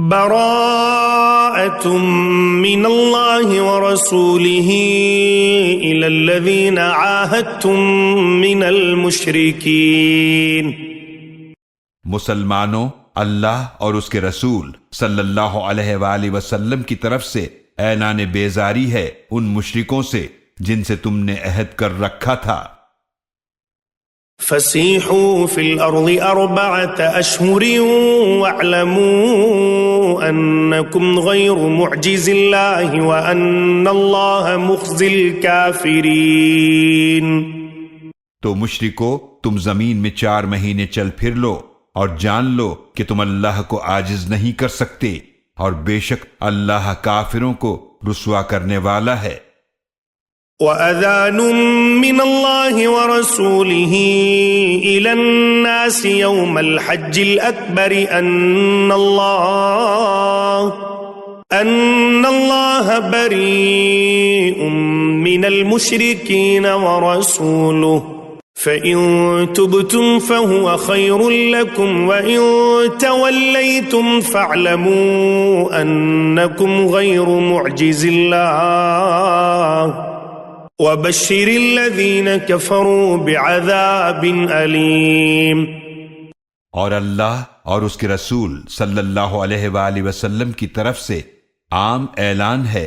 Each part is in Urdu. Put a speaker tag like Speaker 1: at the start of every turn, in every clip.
Speaker 1: براءة من الله ورسوله إلى الذين عاهدتم من المشركين.
Speaker 2: مسلمانوں، اللہ اور اس کے رسول صلی اللہ علیہ وآلہ وسلم کی طرف سے اعلان بیزاری ہے ان مشرکوں سے جن سے تم نے عہد کر رکھا تھا۔
Speaker 1: فسیحوا فی الارض 4 اشہر واعلموا انکم غیر معجز اللہ وان اللہ مخزی الکافرین۔
Speaker 2: تو مشرکو، تم زمین میں 4 مہینے چل پھر لو اور جان لو کہ تم اللہ کو عاجز نہیں کر سکتے، اور بے شک اللہ کافروں کو رسوا کرنے والا ہے۔
Speaker 1: وَأَذَانٌ مِّنَ اللَّهِ وَرَسُولِهِ إِلَى النَّاسِ يَوْمَ الْحَجِّ الْأَكْبَرِ أَنَّ اللَّهَ بَرِيءٌ مِّنَ الْمُشْرِكِينَ وَرَسُولُهُ فَإِن تُبْتُمْ فَهُوَ خَيْرٌ لَكُمْ وَإِن تَوَلَّيْتُمْ فَاعْلَمُوا أَنَّكُمْ غَيْرُ مُعْجِزِ اللَّهِ وَبَشِّرِ الَّذِينَ كَفَرُوا بِعَذَابٍ أَلِيمٍ۔
Speaker 2: اور اللہ اور اس کے رسول صلی اللہ علیہ وآلہ وسلم کی طرف سے عام اعلان ہے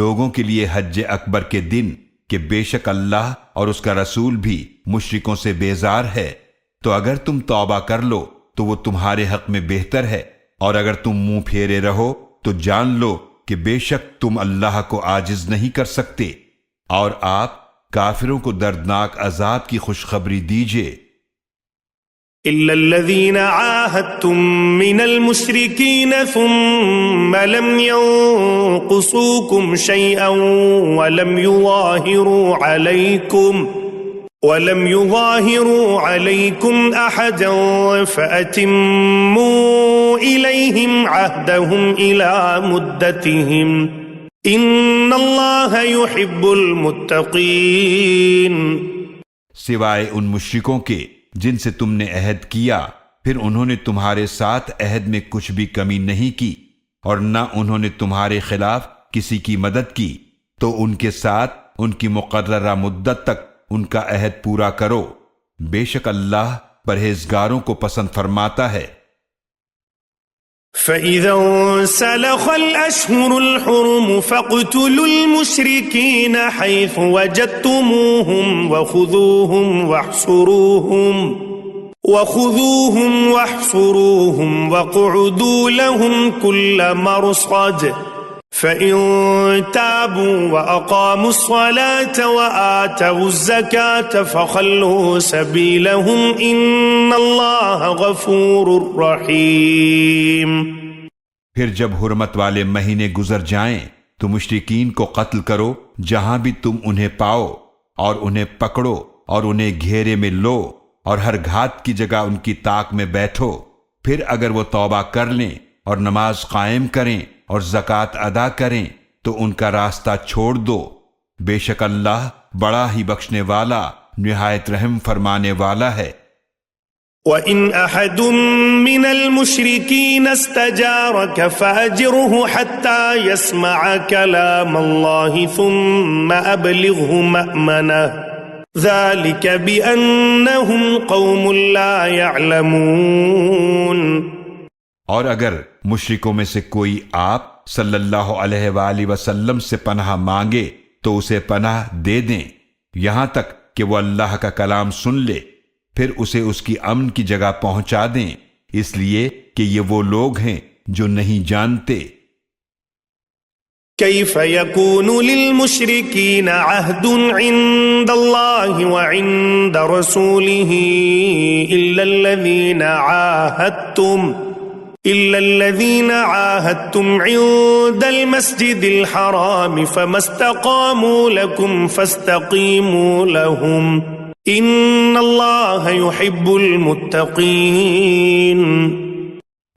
Speaker 2: لوگوں کے لیے حج اکبر کے دن کہ بے شک اللہ اور اس کا رسول بھی مشرکوں سے بیزار ہے، تو اگر تم توبہ کر لو تو وہ تمہارے حق میں بہتر ہے، اور اگر تم منہ پھیرے رہو تو جان لو کہ بے شک تم اللہ کو عاجز نہیں کر سکتے، اور آپ کافروں کو دردناک عذاب کی خوشخبری دیجئے۔
Speaker 1: إِلَّا الَّذِينَ عَاهَدتُّم مِّنَ الْمُشْرِكِينَ ثُمَّ لَمْ يَنقُصُوكُمْ شَيْئًا وَلَمْ يُظَاهِرُوا عَلَيْكُمْ أَحَدًا فَأَتِمُّوا إِلَيْهِمْ عَهْدَهُمْ إِلَى مُدَّتِهِمْ إِنَّ اللَّهَ يُحِبُّ الْمُتَّقِينَ۔
Speaker 2: سوائے ان مشرکوں کے جن سے تم نے عہد کیا، پھر انہوں نے تمہارے ساتھ عہد میں کچھ بھی کمی نہیں کی، اور نہ انہوں نے تمہارے خلاف کسی کی مدد کی، تو ان کے ساتھ ان کی مقررہ مدت تک ان کا عہد پورا کرو، بے شک اللہ پرہیزگاروں کو پسند فرماتا ہے۔
Speaker 1: فَإِذَا انسَلَخَ الْأَشْهُرُ الْحُرُمُ فَاقْتُلُوا الْمُشْرِكِينَ حَيْثُ وَجَدتُّمُوهُمْ وَخُذُوهُمْ وَاحْصُرُوهُمْ وَاقْعُدُوا لَهُمْ كُلَّ مَرْصَدٍ فَإِن تَابُوا وَأَقَامُوا الصَّلَاةَ وَآتَوُا الزَّكَاةَ فَخَلُّوا سَبِيلَهُمْ إِنَّ اللَّهَ غَفُورٌ رَحِيمٌ۔
Speaker 2: پھر جب حرمت والے مہینے گزر جائیں تو مشرکین کو قتل کرو جہاں بھی تم انہیں پاؤ، اور انہیں پکڑو اور انہیں گھیرے میں لو، اور ہر گھات کی جگہ ان کی طاق میں بیٹھو۔ پھر اگر وہ توبہ کر لیں اور نماز قائم کریں اور زکوٰۃ ادا کریں تو ان کا راستہ چھوڑ دو، بے شک اللہ بڑا ہی بخشنے والا نہایت رحم فرمانے والا ہے۔
Speaker 1: وَإِنْ أَحَدٌ مِّنَ الْمُشْرِكِينَ اسْتَجَارَكَ فَأَجِرْهُ حَتَّى يَسْمَعَ كَلَامَ اللَّهِ ثُمَّ أَبْلِغْهُ مَأْمَنَهُ ذَلِكَ بِأَنَّهُمْ قَوْمٌ لَا يَعْلَمُونَ۔
Speaker 2: اور اگر مشرکوں میں سے کوئی آپ صلی اللہ علیہ وآلہ وسلم سے پناہ مانگے تو اسے پناہ دے دیں یہاں تک کہ وہ اللہ کا کلام سن لے، پھر اسے اس کی امن کی جگہ پہنچا دیں، اس لیے کہ یہ وہ لوگ ہیں جو نہیں جانتے۔
Speaker 1: كيف يكون للمشركين عهد عند الله وعند رسوله إلا الذين عاهدتم عند المسجد الحرام فما استقاموا لكم فاستقيموا لهم إن الله يحب المتقين۔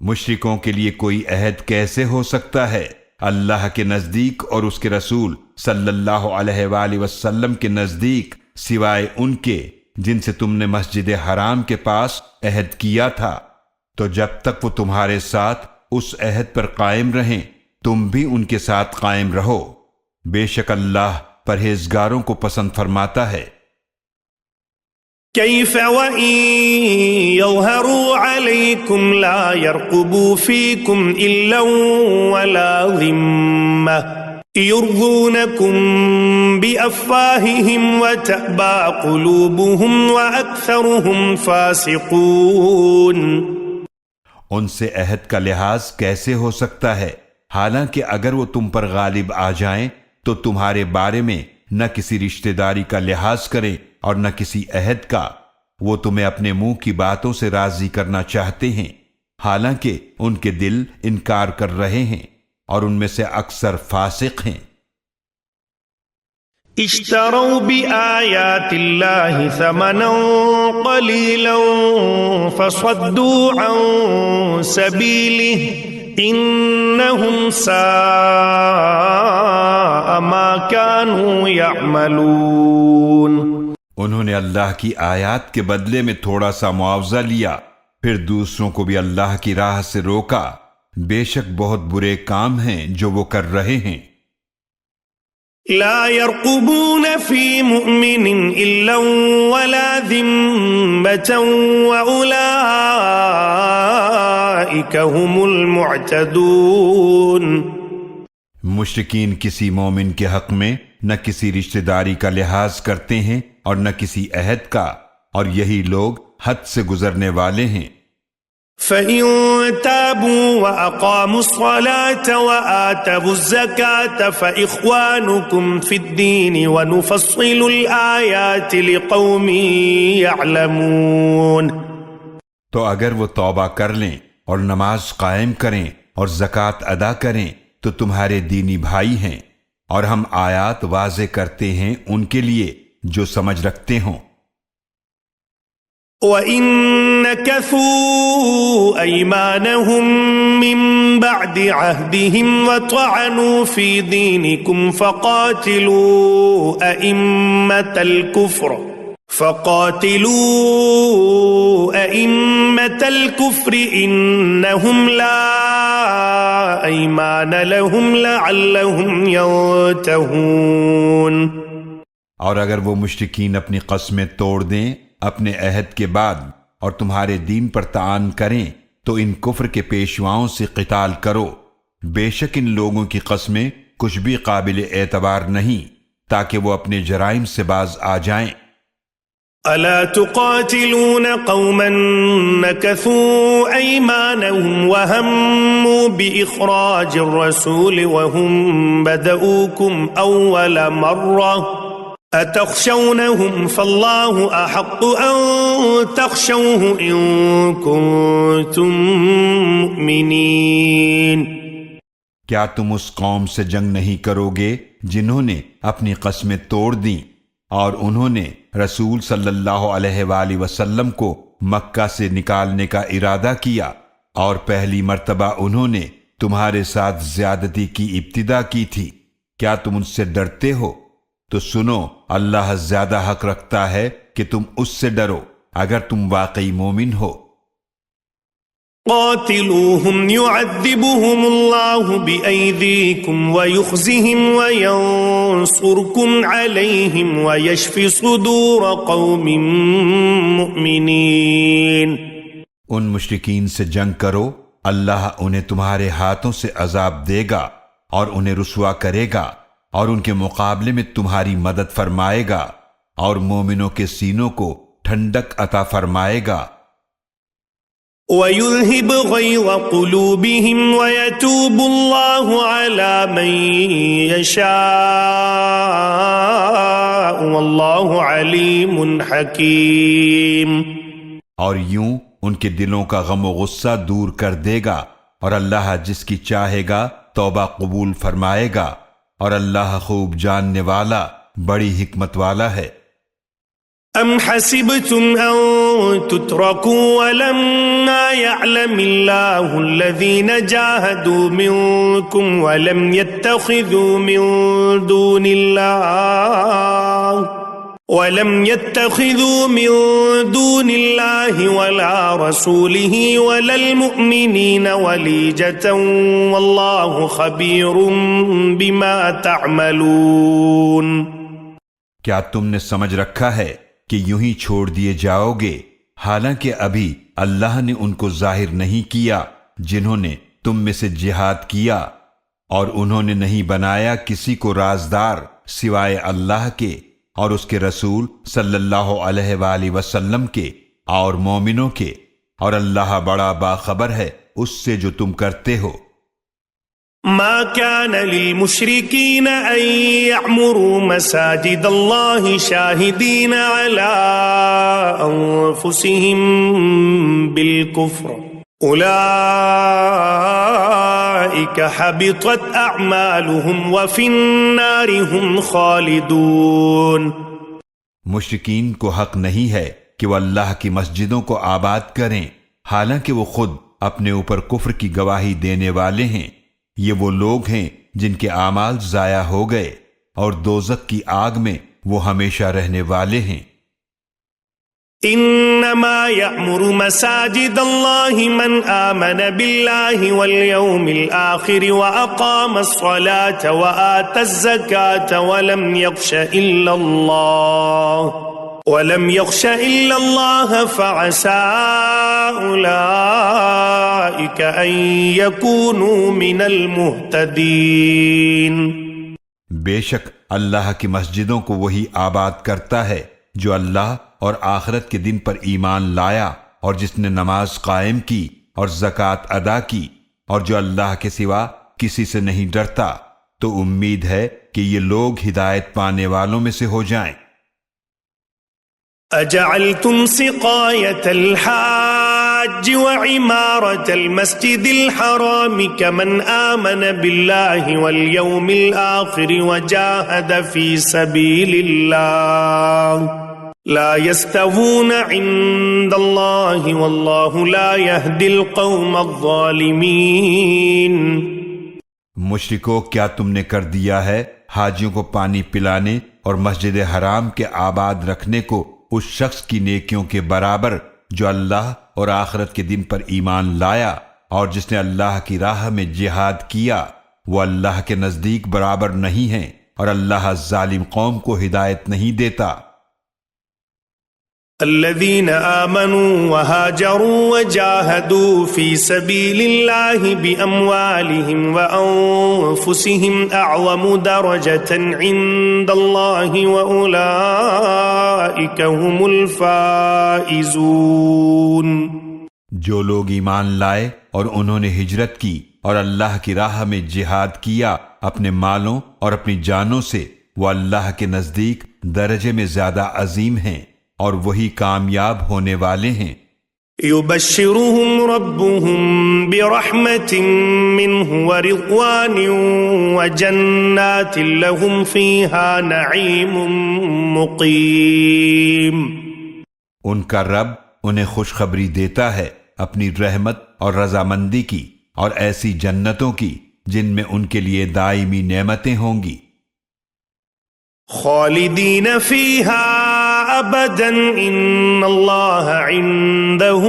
Speaker 2: مشرکوں کے لیے کوئی عہد کیسے ہو سکتا ہے اللہ کے نزدیک اور اس کے رسول صلی اللہ علیہ وآلہ وسلم کے نزدیک سوائے ان کے جن سے تم نے مسجد حرام کے پاس عہد کیا تھا، تو جب تک وہ تمہارے ساتھ اس عہد پر قائم رہیں تم بھی ان کے ساتھ قائم رہو، بے شک اللہ پرہیزگاروں کو پسند فرماتا ہے۔
Speaker 1: كيف وإن يظهروا عليكم لا يرقبوا فيكم إلا ولا ذمة يرضونكم بأفواههم وتأبى قلوبهم وأكثرهم فاسقون۔
Speaker 2: ان سے عہد کا لحاظ کیسے ہو سکتا ہے، حالانکہ اگر وہ تم پر غالب آ جائیں تو تمہارے بارے میں نہ کسی رشتہ داری کا لحاظ کریں اور نہ کسی عہد کا، وہ تمہیں اپنے منہ کی باتوں سے راضی کرنا چاہتے ہیں، حالانکہ ان کے دل انکار کر رہے ہیں اور ان میں سے اکثر فاسق ہیں۔
Speaker 1: اشتروا بآيات الله ثمنا قليلا فصدوا عن سبيله إنهم ساء ما كانوا يعملون۔
Speaker 2: انہوں نے اللہ کی آیات کے بدلے میں تھوڑا سا معاوضہ لیا، پھر دوسروں کو بھی اللہ کی راہ سے روکا، بے شک بہت برے کام ہیں جو وہ کر رہے ہیں۔
Speaker 1: لا يرقبون في مؤمن إلا ولا ذمة وأولئك هم المعتدون۔
Speaker 2: مشرکین کسی مومن کے حق میں نہ کسی رشتہ داری کا لحاظ کرتے ہیں اور نہ کسی عہد کا، اور یہی لوگ حد سے گزرنے والے ہیں۔
Speaker 1: فَإِن تَابُوا وَأَقَامُوا الصَّلَاةَ وَآتَوُا الزَّكَاةَ فَإِخْوَانُكُمْ فِي الدِّينِ وَنُفَصِّلُ الْآيَاتِ لِقَوْمٍ يَعْلَمُونَ۔
Speaker 2: تو اگر وہ توبہ کر لیں اور نماز قائم کریں اور زکوٰۃ ادا کریں تو تمہارے دینی بھائی ہیں، اور ہم آیات واضح کرتے ہیں ان کے لیے جو سمجھ رکھتے ہوں۔
Speaker 1: وَإِن نَكَثُوا أَيْمَانَهُم مِّن بَعْدِ عَهْدِهِمْ وَطَعَنُوا فِي دِينِكُمْ فَقَاتِلُوا أَئِمَّةَ الْكُفْرِ إِنَّهُمْ لَا أَيْمَانَ لَهُمْ لَعَلَّهُمْ يَنتَهُونَ۔
Speaker 2: اور اگر وہ مشرکین اپنی قسمیں توڑ دیں اپنے عہد کے بعد اور تمہارے دین پر طعن کریں تو ان کفر کے پیشواؤں سے قتال کرو، بے شک ان لوگوں کی قسمیں کچھ بھی قابل اعتبار نہیں تاکہ وہ اپنے جرائم سے باز آ جائیں۔
Speaker 1: ألا تقاتلون قوما نكثوا أيمانهم وهموا بإخراج الرسول وهم بدؤوكم أول مرة أتخشونهم فالله أحق أن تخشوه إن كنتم مؤمنين۔
Speaker 2: کیا تم اس قوم سے جنگ نہیں کرو گے جنہوں نے اپنی قسمیں توڑ دیں اور انہوں نے رسول صلی اللہ علیہ وآلہ وسلم کو مکہ سے نکالنے کا ارادہ کیا، اور پہلی مرتبہ انہوں نے تمہارے ساتھ زیادتی کی ابتدا کی تھی، کیا تم ان سے ڈرتے ہو؟ تو سنو، اللہ زیادہ حق رکھتا ہے کہ تم اس سے ڈرو اگر تم واقعی مومن ہو۔
Speaker 1: قاتلوهم يعذبهم الله بأيديكم ويخزهم وينصركم عليهم ويشفي صدور قوم مؤمنين۔
Speaker 2: ان مشرکین سے جنگ کرو، اللہ انہیں تمہارے ہاتھوں سے عذاب دے گا اور انہیں رسوا کرے گا، اور ان کے مقابلے میں تمہاری مدد فرمائے گا اور مومنوں کے سینوں کو ٹھنڈک عطا فرمائے گا۔
Speaker 1: وَيُذْهِبْ غَيْظَ قُلُوبِهِمْ وَيَتُوبُ اللَّهُ عَلَى مَن يَشَاءُ وَاللَّهُ عَلِيمٌ حَكِيمٌ۔
Speaker 2: اور یوں ان کے دلوں کا غم و غصہ دور کر دے گا، اور اللہ جس کی چاہے گا توبہ قبول فرمائے گا، اور اللہ خوب جاننے والا بڑی حکمت والا ہے۔
Speaker 1: أَمْ حَسِبْتُمْ أَن تُتْرَكُوا وَلَمَّا يَعْلَمِ اللَّهُ الَّذِينَ جَاهَدُوا مِنكُمْ وَلَمْ يَتَّخِذُوا مِن دُونِ اللَّهِ ولم يتخذوا من دون الله ولا رسوله ولا المؤمنين وليجة والله خبير بما تعملون۔
Speaker 2: کیا تم نے سمجھ رکھا ہے کہ یوں ہی چھوڑ دیے جاؤ گے، حالانکہ ابھی اللہ نے ان کو ظاہر نہیں کیا جنہوں نے تم میں سے جہاد کیا، اور انہوں نے نہیں بنایا کسی کو رازدار سوائے اللہ کے اور اس کے رسول صلی اللہ علیہ وآلہ وسلم کے اور مومنوں کے، اور اللہ بڑا باخبر ہے اس سے جو تم کرتے ہو۔
Speaker 1: ما كان للمشركين أن يعمروا مساجد الله شاهدين على أنفسهم بالكفر أولئك حبطت أعمالهم وفي النار هم خالدون۔
Speaker 2: مشرکین کو حق نہیں ہے کہ وہ اللہ کی مسجدوں کو آباد کریں حالانکہ وہ خود اپنے اوپر کفر کی گواہی دینے والے ہیں۔ یہ وہ لوگ ہیں جن کے اعمال ضائع ہو گئے اور دوزخ کی آگ میں وہ ہمیشہ رہنے والے ہیں۔
Speaker 1: انما يأمر مساجد الله من آمن بالله واليوم الآخر وأقام الصلاة وآتى الزكاة ولم يخش إلا الله فعسى أولئك أن يكونوا من المهتدين۔
Speaker 2: بے شک اللہ کی مسجدوں کو وہی آباد کرتا ہے جو اللہ اور آخرت کے دن پر ایمان لایا اور جس نے نماز قائم کی اور زکوٰۃ ادا کی اور جو اللہ کے سوا کسی سے نہیں ڈرتا، تو امید ہے کہ یہ لوگ ہدایت پانے والوں میں سے ہو جائیں۔
Speaker 1: اجعلتم سقاية الحاج وعمارة المسجد الحرام كمن آمن بالله واليوم الآخر وجاهد في سبيل الله لا يستوون عند الله والله لا يهدي القوم الظالمين۔
Speaker 2: مشرکو، کیا تم نے کر دیا ہے حاجیوں کو پانی پلانے اور مسجد حرام کے آباد رکھنے کو اس شخص کی نیکیوں کے برابر جو اللہ اور آخرت کے دن پر ایمان لایا اور جس نے اللہ کی راہ میں جہاد کیا؟ وہ اللہ کے نزدیک برابر نہیں ہیں اور اللہ ظالم قوم کو ہدایت نہیں دیتا۔
Speaker 1: الذين آمنوا وهاجروا وجاهدوا في سبيل الله بأموالهم وأنفسهم أعظم درجة عند الله وأولئك هم الفائزون۔
Speaker 2: جو لوگ ایمان لائے اور انہوں نے ہجرت کی اور اللہ کی راہ میں جہاد کیا اپنے مالوں اور اپنی جانوں سے، وہ اللہ کے نزدیک درجے میں زیادہ عظیم ہیں اور وہی کامیاب ہونے والے ہیں۔
Speaker 1: يبشرهم ربهم برحمة منه ورضوان وجنات لهم فيها نعيم مقيم۔
Speaker 2: ان کا رب انہیں خوشخبری دیتا ہے اپنی رحمت اور رضامندی کی اور ایسی جنتوں کی جن میں ان کے لیے دائمی نعمتیں ہوں گی۔
Speaker 1: خالدین فیہا ابدا ان اللہ عنده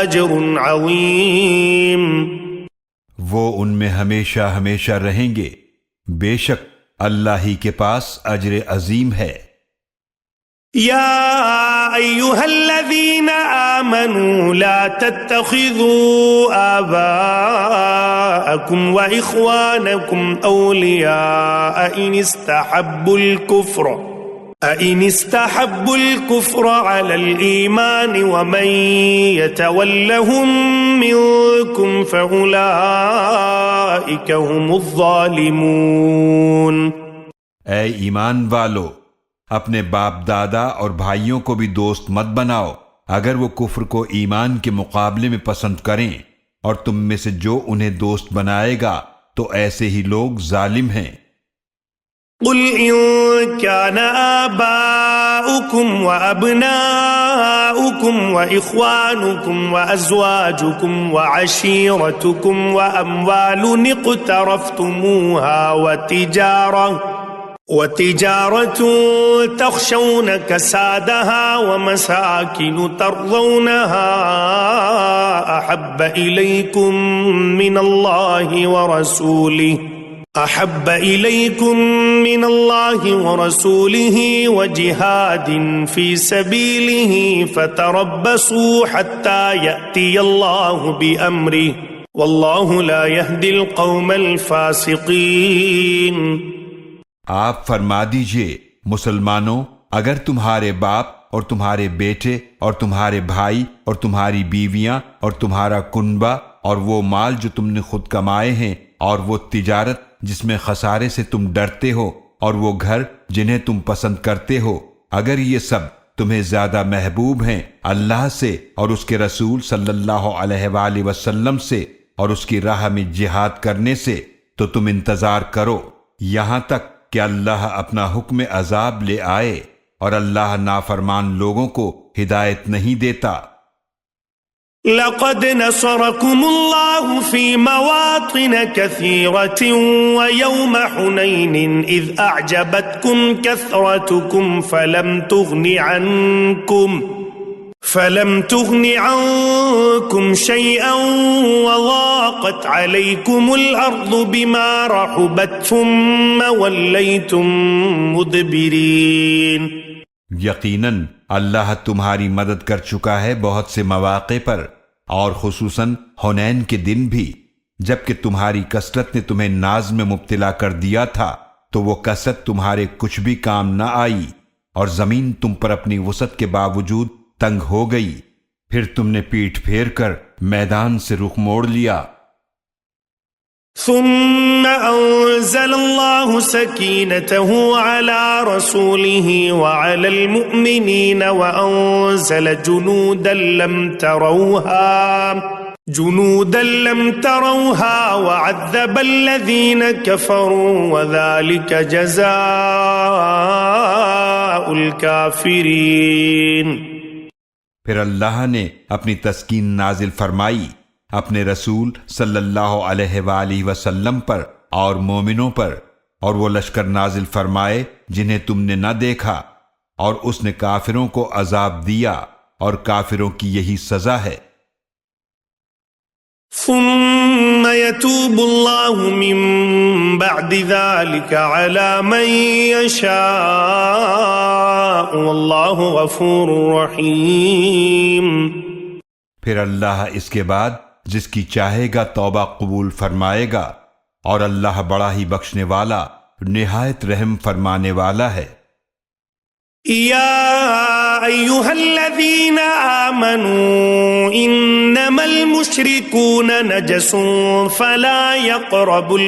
Speaker 1: اجر عظیم۔
Speaker 2: وہ ان میں ہمیشہ ہمیشہ رہیں گے، بے شک اللہ ہی کے پاس اجر عظیم ہے۔
Speaker 1: یا ایہا الذین آمنوا لا تتخذوا آباءکم واخوانکم اولیاء ان استحبوا الكفر على الإيمان ومن يتولهم منكم فأولئك هم الظالمون۔
Speaker 2: اے ایمان والو، اپنے باپ دادا اور بھائیوں کو بھی دوست مت بناؤ اگر وہ کفر کو ایمان کے مقابلے میں پسند کریں، اور تم میں سے جو انہیں دوست بنائے گا تو ایسے ہی لوگ ظالم ہیں۔
Speaker 1: قل إن كان آباؤكم وأبناؤكم وإخوانكم وأزواجكم وعشيرتكم وأموال اقترفتموها وتجارة تخشون كسادها ومساكن ترضونها أحب إليكم من الله ورسوله وجهاد في سبيله فتربصوا حتى يأتي الله بأمره والله لا يهدي القوم الفاسقين۔
Speaker 2: آپ فرما دیجئے مسلمانوں، اگر تمہارے باپ اور تمہارے بیٹے اور تمہارے بھائی اور تمہاری بیویاں اور تمہارا کنبہ اور وہ مال جو تم نے خود کمائے ہیں اور وہ تجارت جس میں خسارے سے تم ڈرتے ہو اور وہ گھر جنہیں تم پسند کرتے ہو، اگر یہ سب تمہیں زیادہ محبوب ہیں اللہ سے اور اس کے رسول صلی اللہ علیہ وآلہ وسلم سے اور اس کی راہ میں جہاد کرنے سے، تو تم انتظار کرو یہاں تک کہ اللہ اپنا حکم عذاب لے آئے، اور اللہ نافرمان لوگوں کو ہدایت نہیں دیتا۔
Speaker 1: لقد نصركم الله في مواطن كثيرة ويوم حنين إذ أعجبتكم كثرتكم فلم تغن عنكم شيئا وضاقت عليكم الأرض بما رحبت ثم وليتم مدبرين۔
Speaker 2: یقیناً اللہ تمہاری مدد کر چکا ہے بہت سے مواقع پر، اور خصوصاً حنین کے دن بھی، جبکہ تمہاری کثرت نے تمہیں ناز میں مبتلا کر دیا تھا تو وہ کثرت تمہارے کچھ بھی کام نہ آئی، اور زمین تم پر اپنی وسعت کے باوجود تنگ ہو گئی، پھر تم نے پیٹھ پھیر کر میدان سے رخ موڑ لیا۔
Speaker 1: ثم أنزل الله سكينته على رسوله وعلى المؤمنين وأنزل جنودا لم تروها وعذب الذين كفروا وذلك جزاء الكافرين۔
Speaker 2: پھر اللہ نے اپنی تسکین نازل فرمائی اپنے رسول صلی اللہ علیہ وآلہ وسلم پر اور مومنوں پر، اور وہ لشکر نازل فرمائے جنہیں تم نے نہ دیکھا، اور اس نے کافروں کو عذاب دیا، اور کافروں کی یہی سزا ہے۔
Speaker 1: ثم يتوب الله من بعد ذلك على من يشاء والله غفور رحيم۔
Speaker 2: پھر اللہ اس کے بعد جس کی چاہے گا توبہ قبول فرمائے گا، اور اللہ بڑا ہی بخشنے والا نہایت رحم فرمانے والا ہے۔
Speaker 1: یا ایہا الذین آمنوا انما المشرکون نجس فلا يقربوا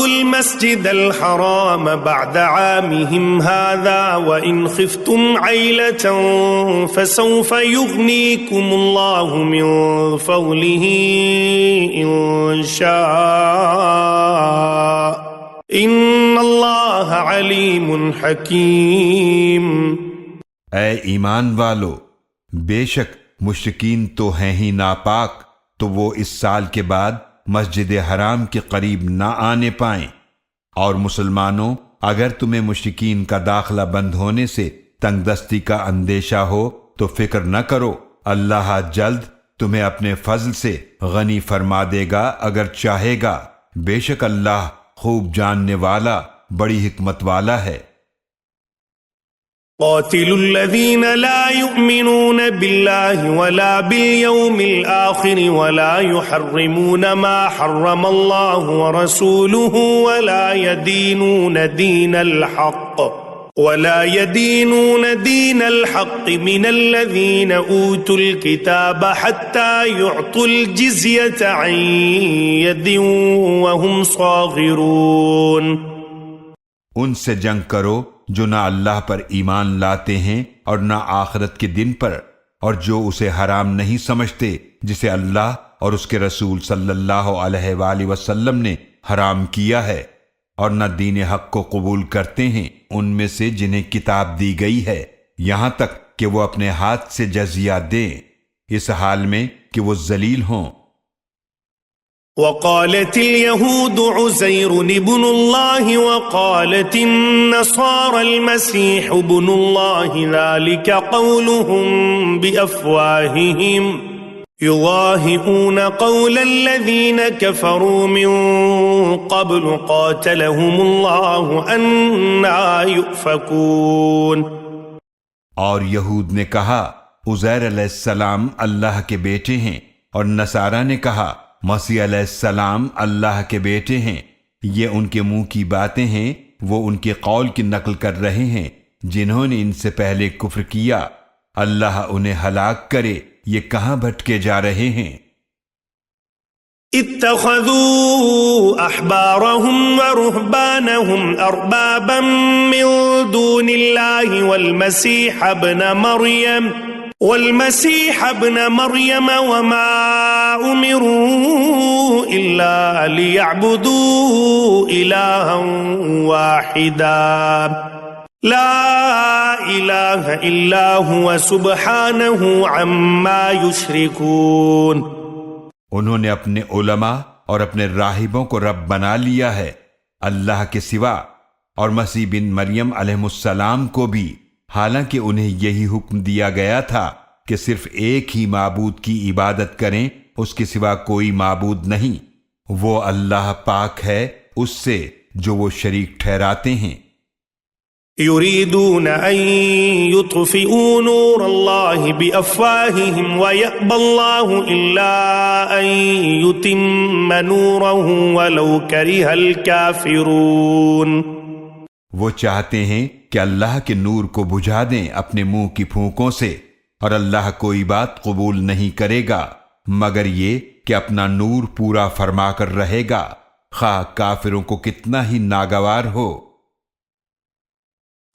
Speaker 1: المسجد الحرام بعد عامهم هذا وإن خفتم عيلة فسوف يغنيكم الله من فضله إن شاء إن الله عليم حكيم۔
Speaker 2: اے ایمان والو، بے شک مشرکین تو ہیں ہی ناپاک، تو وہ اس سال کے بعد مسجد حرام کے قریب نہ آنے پائیں، اور مسلمانوں اگر تمہیں مشرکین کا داخلہ بند ہونے سے تنگ دستی کا اندیشہ ہو تو فکر نہ کرو، اللہ جلد تمہیں اپنے فضل سے غنی فرما دے گا اگر چاہے گا، بے شک اللہ خوب جاننے والا بڑی حکمت والا ہے۔
Speaker 1: قاتلوا الذين لا يؤمنون بالله ولا باليوم الآخر ولا يحرمون ما حرم الله ورسوله ولا يدينون دين الحق من الذين أوتوا الكتاب حتى يعطوا الجزية عن يد وهم صاغرون۔
Speaker 2: ان سے جنگ کرو جو نہ اللہ پر ایمان لاتے ہیں اور نہ آخرت کے دن پر، اور جو اسے حرام نہیں سمجھتے جسے اللہ اور اس کے رسول صلی اللہ علیہ وآلہ وسلم نے حرام کیا ہے، اور نہ دین حق کو قبول کرتے ہیں ان میں سے جنہیں کتاب دی گئی ہے، یہاں تک کہ وہ اپنے ہاتھ سے جزیہ دیں، اس حال میں کہ وہ ذلیل ہوں۔
Speaker 1: وقالت اليهود عزير ابن الله وقالت النصارى المسيح ابن الله ذلك قولهم بأفواههم يضاهئون قول الذين كفروا من قبل قاتلهم الله أنى يؤفكون.
Speaker 2: اور یہود نے کہا عزیر علیہ السلام اللہ کے بیٹے ہیں، اور نصارہ نے کہا مسیح علیہ السلام اللہ کے بیٹے ہیں. یہ ان کے منہ کی باتیں ہیں، وہ ان کے قول کی نقل کر رہے ہیں جنہوں نے ان سے پہلے کفر کیا. اللہ انہیں ہلاک کرے، یہ کہاں بھٹکے جا رہے ہیں.
Speaker 1: اتخذوا احبارهم ورهبانهم اربابا من دون الله والمسيح ابن مريم وما امروا الا ليعبدوا الها واحدا لا اله الا هو سبحانه عما يشركون.
Speaker 2: انہوں نے اپنے علماء اور اپنے راہبوں کو رب بنا لیا ہے اللہ کے سوا، اور مسیح بن مریم علیہ السلام کو بھی، حالانکہ انہیں یہی حکم دیا گیا تھا کہ صرف ایک ہی معبود کی عبادت کریں، اس کے سوا کوئی معبود نہیں. وہ اللہ پاک ہے اس سے جو وہ شریک ٹھہراتے ہیں.
Speaker 1: يريدون أن يطفئوا نور الله بأفواههم ويأبى الله إلا أن يتم نوره ولو كره الكافرون.
Speaker 2: وہ چاہتے ہیں کہ اللہ کے نور کو بجھا دیں اپنے منہ کی پھونکوں سے، اور اللہ کوئی بات قبول نہیں کرے گا مگر یہ کہ اپنا نور پورا فرما کر رہے گا، خواہ کافروں کو کتنا ہی ناگوار ہو.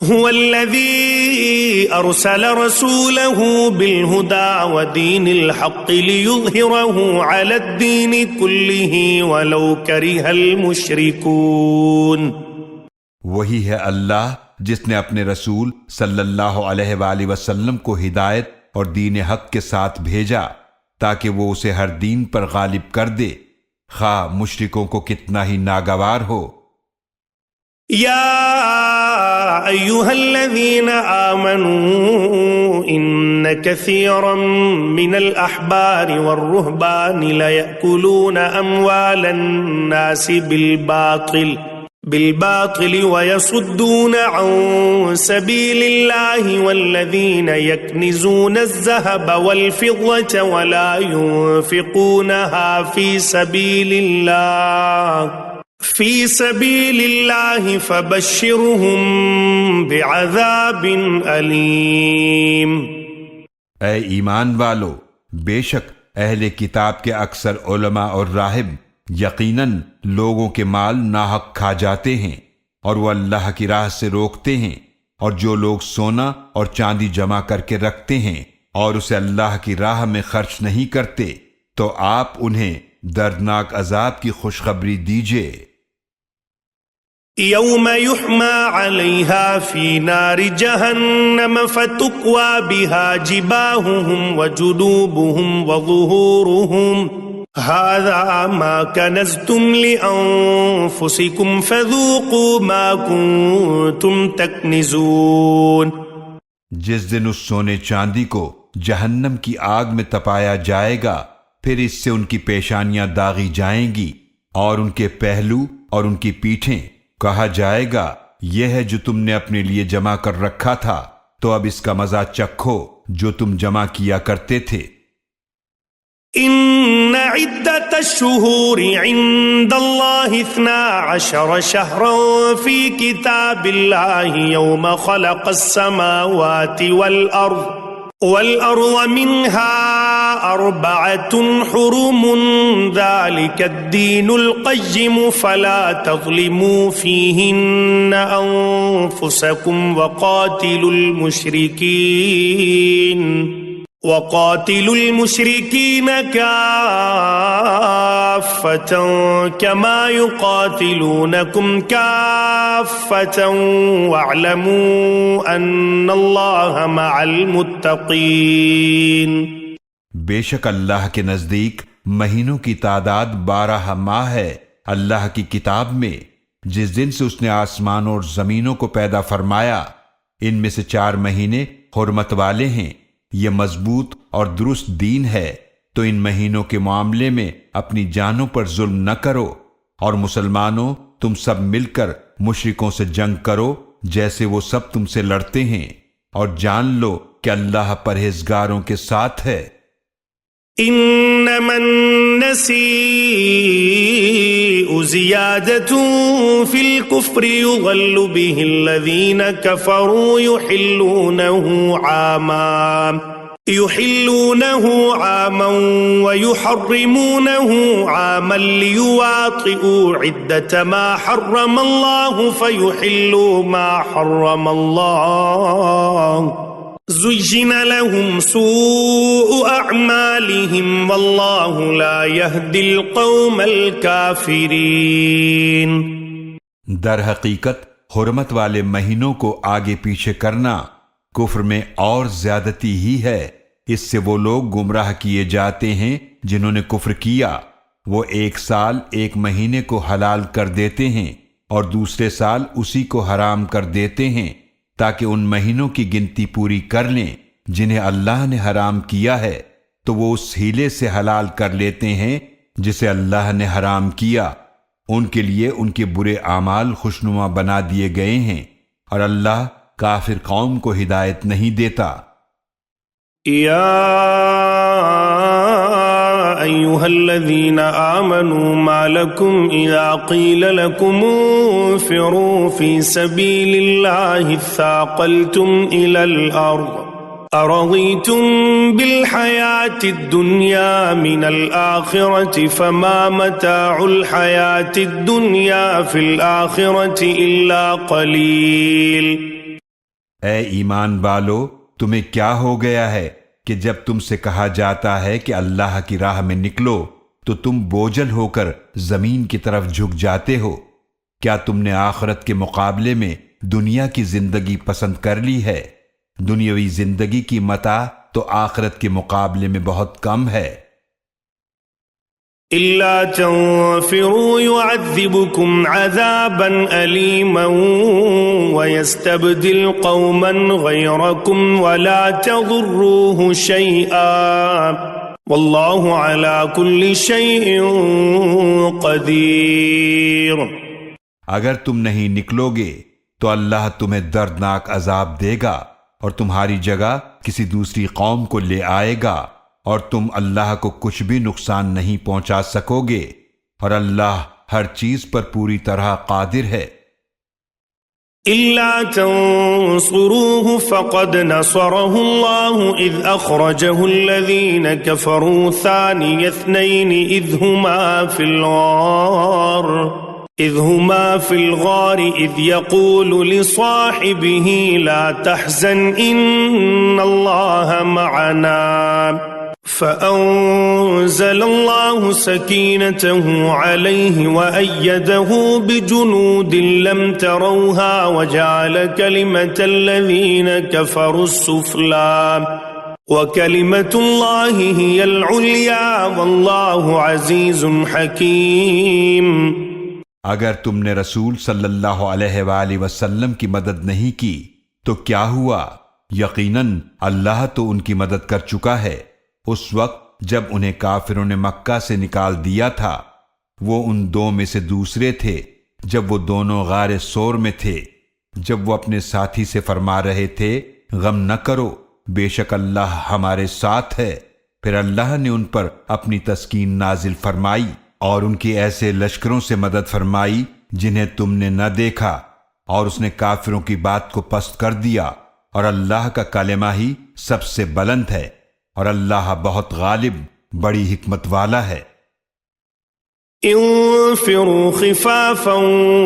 Speaker 1: هو الذي أرسل رسوله بالهدى ودين الحق ليظهره على الدين كله ولو كره المشركون.
Speaker 2: وہی ہے اللہ جس نے اپنے رسول صلی اللہ علیہ وآلہ وسلم کو ہدایت اور دین حق کے ساتھ بھیجا تاکہ وہ اسے ہر دین پر غالب کر دے، خواہ مشرکوں کو کتنا ہی ناگوار ہو.
Speaker 1: يا أيها الذين آمنوا إن كثيرا من الأحبار والرهبان ليأكلون أموال الناس بالباطل ويصدون عن سبيل الله والذين يكنزون الذهب والفضة ولا ينفقونها في سبيل الله فبشرهم بعذاب علیم.
Speaker 2: اے ایمان والو، بے شک اہل کتاب کے اکثر علماء اور راہب یقیناً لوگوں کے مال ناحق کھا جاتے ہیں، اور وہ اللہ کی راہ سے روکتے ہیں، اور جو لوگ سونا اور چاندی جمع کر کے رکھتے ہیں اور اسے اللہ کی راہ میں خرچ نہیں کرتے، تو آپ انہیں دردناک عذاب کی خوشخبری دیجئے.
Speaker 1: يوم يحمى عليها في نار جهنم فتكوى بها جباههم وجنوبهم وظهورهم هذا ما كنزتم لأنفسكم فذوقوا ما كنتم تكنزون.
Speaker 2: جس دن اس سونے چاندی کو جہنم کی آگ میں تپایا جائے گا، پھر اس سے ان کی پیشانیاں داغی جائیں گی اور ان کے پہلو اور ان کی پیٹھیں. کہا جائے گا یہ ہے جو تم نے اپنے لیے جمع کر رکھا تھا، تو اب اس کا مزہ چکھو جو تم جمع کیا کرتے تھے.
Speaker 1: ان عدت الشہور عند اللہ 12 شہرا فی کتاب اللہ یوم خلق السماوات والأرض منها 4 حرم ذلك الدين القيم فلا تظلموا فيهن أنفسكم وقاتلوا المشركين كافة كما يقاتلونكم كافة واعلموا أن الله مع المتقين.
Speaker 2: بے شک اللہ کے نزدیک مہینوں کی تعداد 12 ماہ ہے اللہ کی کتاب میں، جس دن سے اس نے آسمانوں اور زمینوں کو پیدا فرمایا۔ ان میں سے 4 مہینے حرمت والے ہیں۔ یہ مضبوط اور درست دین ہے، تو ان مہینوں کے معاملے میں اپنی جانوں پر ظلم نہ کرو، اور مسلمانوں تم سب مل کر مشرکوں سے جنگ کرو جیسے وہ سب تم سے لڑتے ہیں، اور جان لو کہ اللہ پرہیزگاروں کے ساتھ ہے۔
Speaker 1: إنما النسيء زيادة في الكفر يضل به الذين كفروا يحلونه عاما ويحرمونه عاما ليواطئوا عدة ما حرم الله فيحلوا ما حرم الله زين لهم سوء أعمالهم والله لا يهدي القوم الكافرين۔
Speaker 2: در حقیقت حرمت والے مہینوں کو آگے پیچھے کرنا کفر میں اور زیادتی ہی ہے۔ اس سے وہ لوگ گمراہ کیے جاتے ہیں جنہوں نے کفر کیا۔ وہ 1 سال 1 مہینے کو حلال کر دیتے ہیں اور دوسرے سال اسی کو حرام کر دیتے ہیں، تاکہ ان مہینوں کی گنتی پوری کر لیں جنہیں اللہ نے حرام کیا ہے، تو وہ اس ہیلے سے حلال کر لیتے ہیں جسے اللہ نے حرام کیا۔ ان کے لیے ان کے برے اعمال خوشنما بنا دیے گئے ہیں، اور اللہ کافر قوم کو ہدایت نہیں دیتا۔
Speaker 1: يا أيها الذين آمنوا ما لكم إذا قيل لكم انفروا في سبيل الله اثاقلتم إلى الأرض أرضيتم بالحياة الدنيا من الآخرة فما متاع الحياة الدنيا في الآخرة إلا قليل۔
Speaker 2: اے ایمان والو، تمہیں کیا ہو گیا ہے کہ جب تم سے کہا جاتا ہے کہ اللہ کی راہ میں نکلو تو تم بوجھل ہو کر زمین کی طرف جھک جاتے ہو؟ کیا تم نے آخرت کے مقابلے میں دنیا کی زندگی پسند کر لی ہے؟ دنیاوی زندگی کی متاع تو آخرت کے مقابلے میں بہت کم ہے۔
Speaker 1: إلا تنفروا يعذبكم عذابا أليما ويستبدل قوما غيركم ولا تضروه شيئا والله على كل شيء قدير۔
Speaker 2: اگر تم نہیں نکلو گے تو اللہ تمہیں دردناک عذاب دے گا اور تمہاری جگہ کسی دوسری قوم کو لے آئے گا، اور تم اللہ کو کچھ بھی نقصان نہیں پہنچا سکو گے، اور اللہ ہر چیز پر پوری طرح قادر ہے۔
Speaker 1: إلا تنصروه فقد نصره الله إذ أخرجه الذين كفروا ثاني اثنين إذ هما في الغار إذ يقول لصاحبه لا تحزن إن الله معنا فأنزل الله سكينته عليه وأيده بجنود لم تروها وجعل كلمة الذين كفروا السفلى وكلمة الله هي العليا والله عزيز حكيم۔
Speaker 2: اگر تم نے رسول صلی اللہ علیہ وآلہ وسلم کی مدد نہیں کی تو کیا ہوا؟ یقیناً اللہ تو ان کی مدد کر چکا ہے۔ اس وقت جب انہیں کافروں نے مکہ سے نکال دیا تھا، وہ ان 2 میں سے دوسرے تھے جب وہ دونوں غار سور میں تھے، جب وہ اپنے ساتھی سے فرما رہے تھے غم نہ کرو، بے شک اللہ ہمارے ساتھ ہے۔ پھر اللہ نے ان پر اپنی تسکین نازل فرمائی اور ان کی ایسے لشکروں سے مدد فرمائی جنہیں تم نے نہ دیکھا، اور اس نے کافروں کی بات کو پست کر دیا، اور اللہ کا کلمہ ہی سب سے بلند ہے، اور اللہ بہت غالب بڑی حکمت والا ہے۔
Speaker 1: انفروا خفافا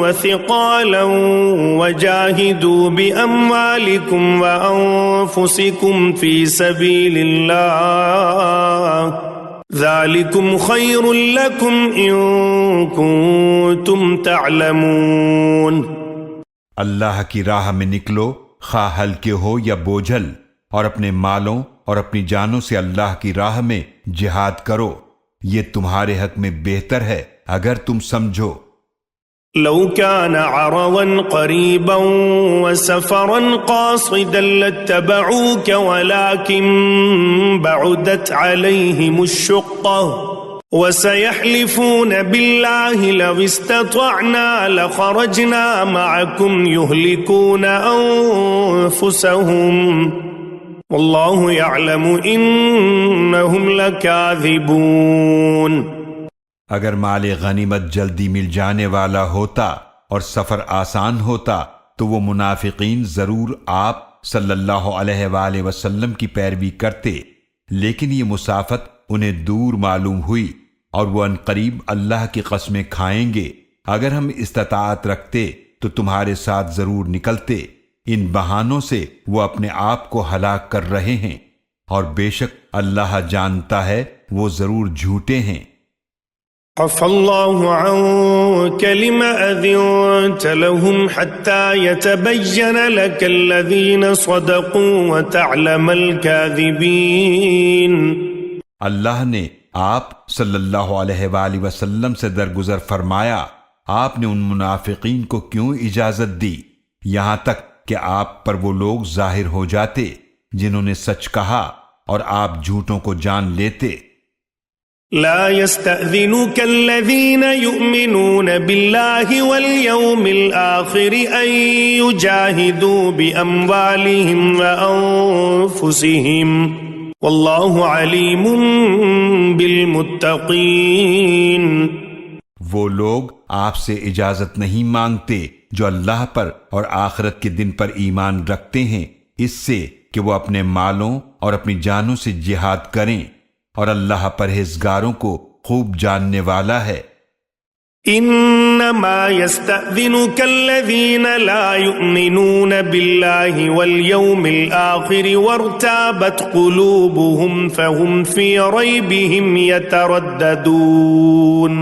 Speaker 1: وثقالا وجاهدوا بأموالكم وأنفسكم في سبيل الله ذلكم خير لكم إن كنتم تعلمون۔
Speaker 2: اللہ کی راہ میں نکلو، خواہ ہلکے ہو یا بوجھل، اور اپنے مالوں اور اپنی جانوں سے اللہ کی راہ میں جہاد کرو، یہ تمہارے حق میں بہتر ہے اگر تم سمجھو۔
Speaker 1: لو كان عرضا قريبا وسفرا قاصدا لاتبعوك ولكن بعدت عليهم الشقة وسيحلفون بالله لو استطعنا لخرجنا معكم يهلكون أنفسهم والله يعلم إنهم لكاذبون۔
Speaker 2: اگر مال غنیمت جلدی مل جانے والا ہوتا اور سفر آسان ہوتا تو وہ منافقین ضرور آپ صلی اللہ علیہ وآلہ وسلم کی پیروی کرتے، لیکن یہ مسافت انہیں دور معلوم ہوئی اور وہ عنقریب اللہ کی قسمیں کھائیں گے۔ اگر ہم استطاعت رکھتے تو تمہارے ساتھ ضرور نکلتے، ان بہانوں سے وہ اپنے آپ کو ہلاک کر رہے ہیں، اور بے شک اللہ جانتا ہے وہ ضرور جھوٹے ہیں۔
Speaker 1: عفى الله عنك لم أذنت لهم حتى يتبين لك الذين صدقوا وتعلم الكاذبين۔
Speaker 2: اللہ نے آپ صلی اللہ علیہ وآلہ وسلم سے درگزر فرمایا، آپ نے ان منافقین کو کیوں اجازت دی یہاں تک کہ آپ پر وہ لوگ ظاہر ہو جاتے جنہوں نے سچ کہا اور آپ جھوٹوں کو جان لیتے۔
Speaker 1: لا يستأذنك الذين يؤمنون بالله واليوم الآخر أن يجاهدوا بأموالهم وأنفسهم والله عليم بالمتقين۔
Speaker 2: وہ لوگ آپ سے اجازت نہیں مانگتے جو اللہ پر اور آخرت کے دن پر ایمان رکھتے ہیں، اس سے کہ وہ اپنے مالوں اور اپنی جانوں سے جہاد کریں، اور اللہ پرہیزگاروں کو خوب جاننے والا ہے۔
Speaker 1: انما يستأذنك الذين لا يؤمنون بالله واليوم الآخر وارتابت قلوبهم فهم في ريبهم يترددون۔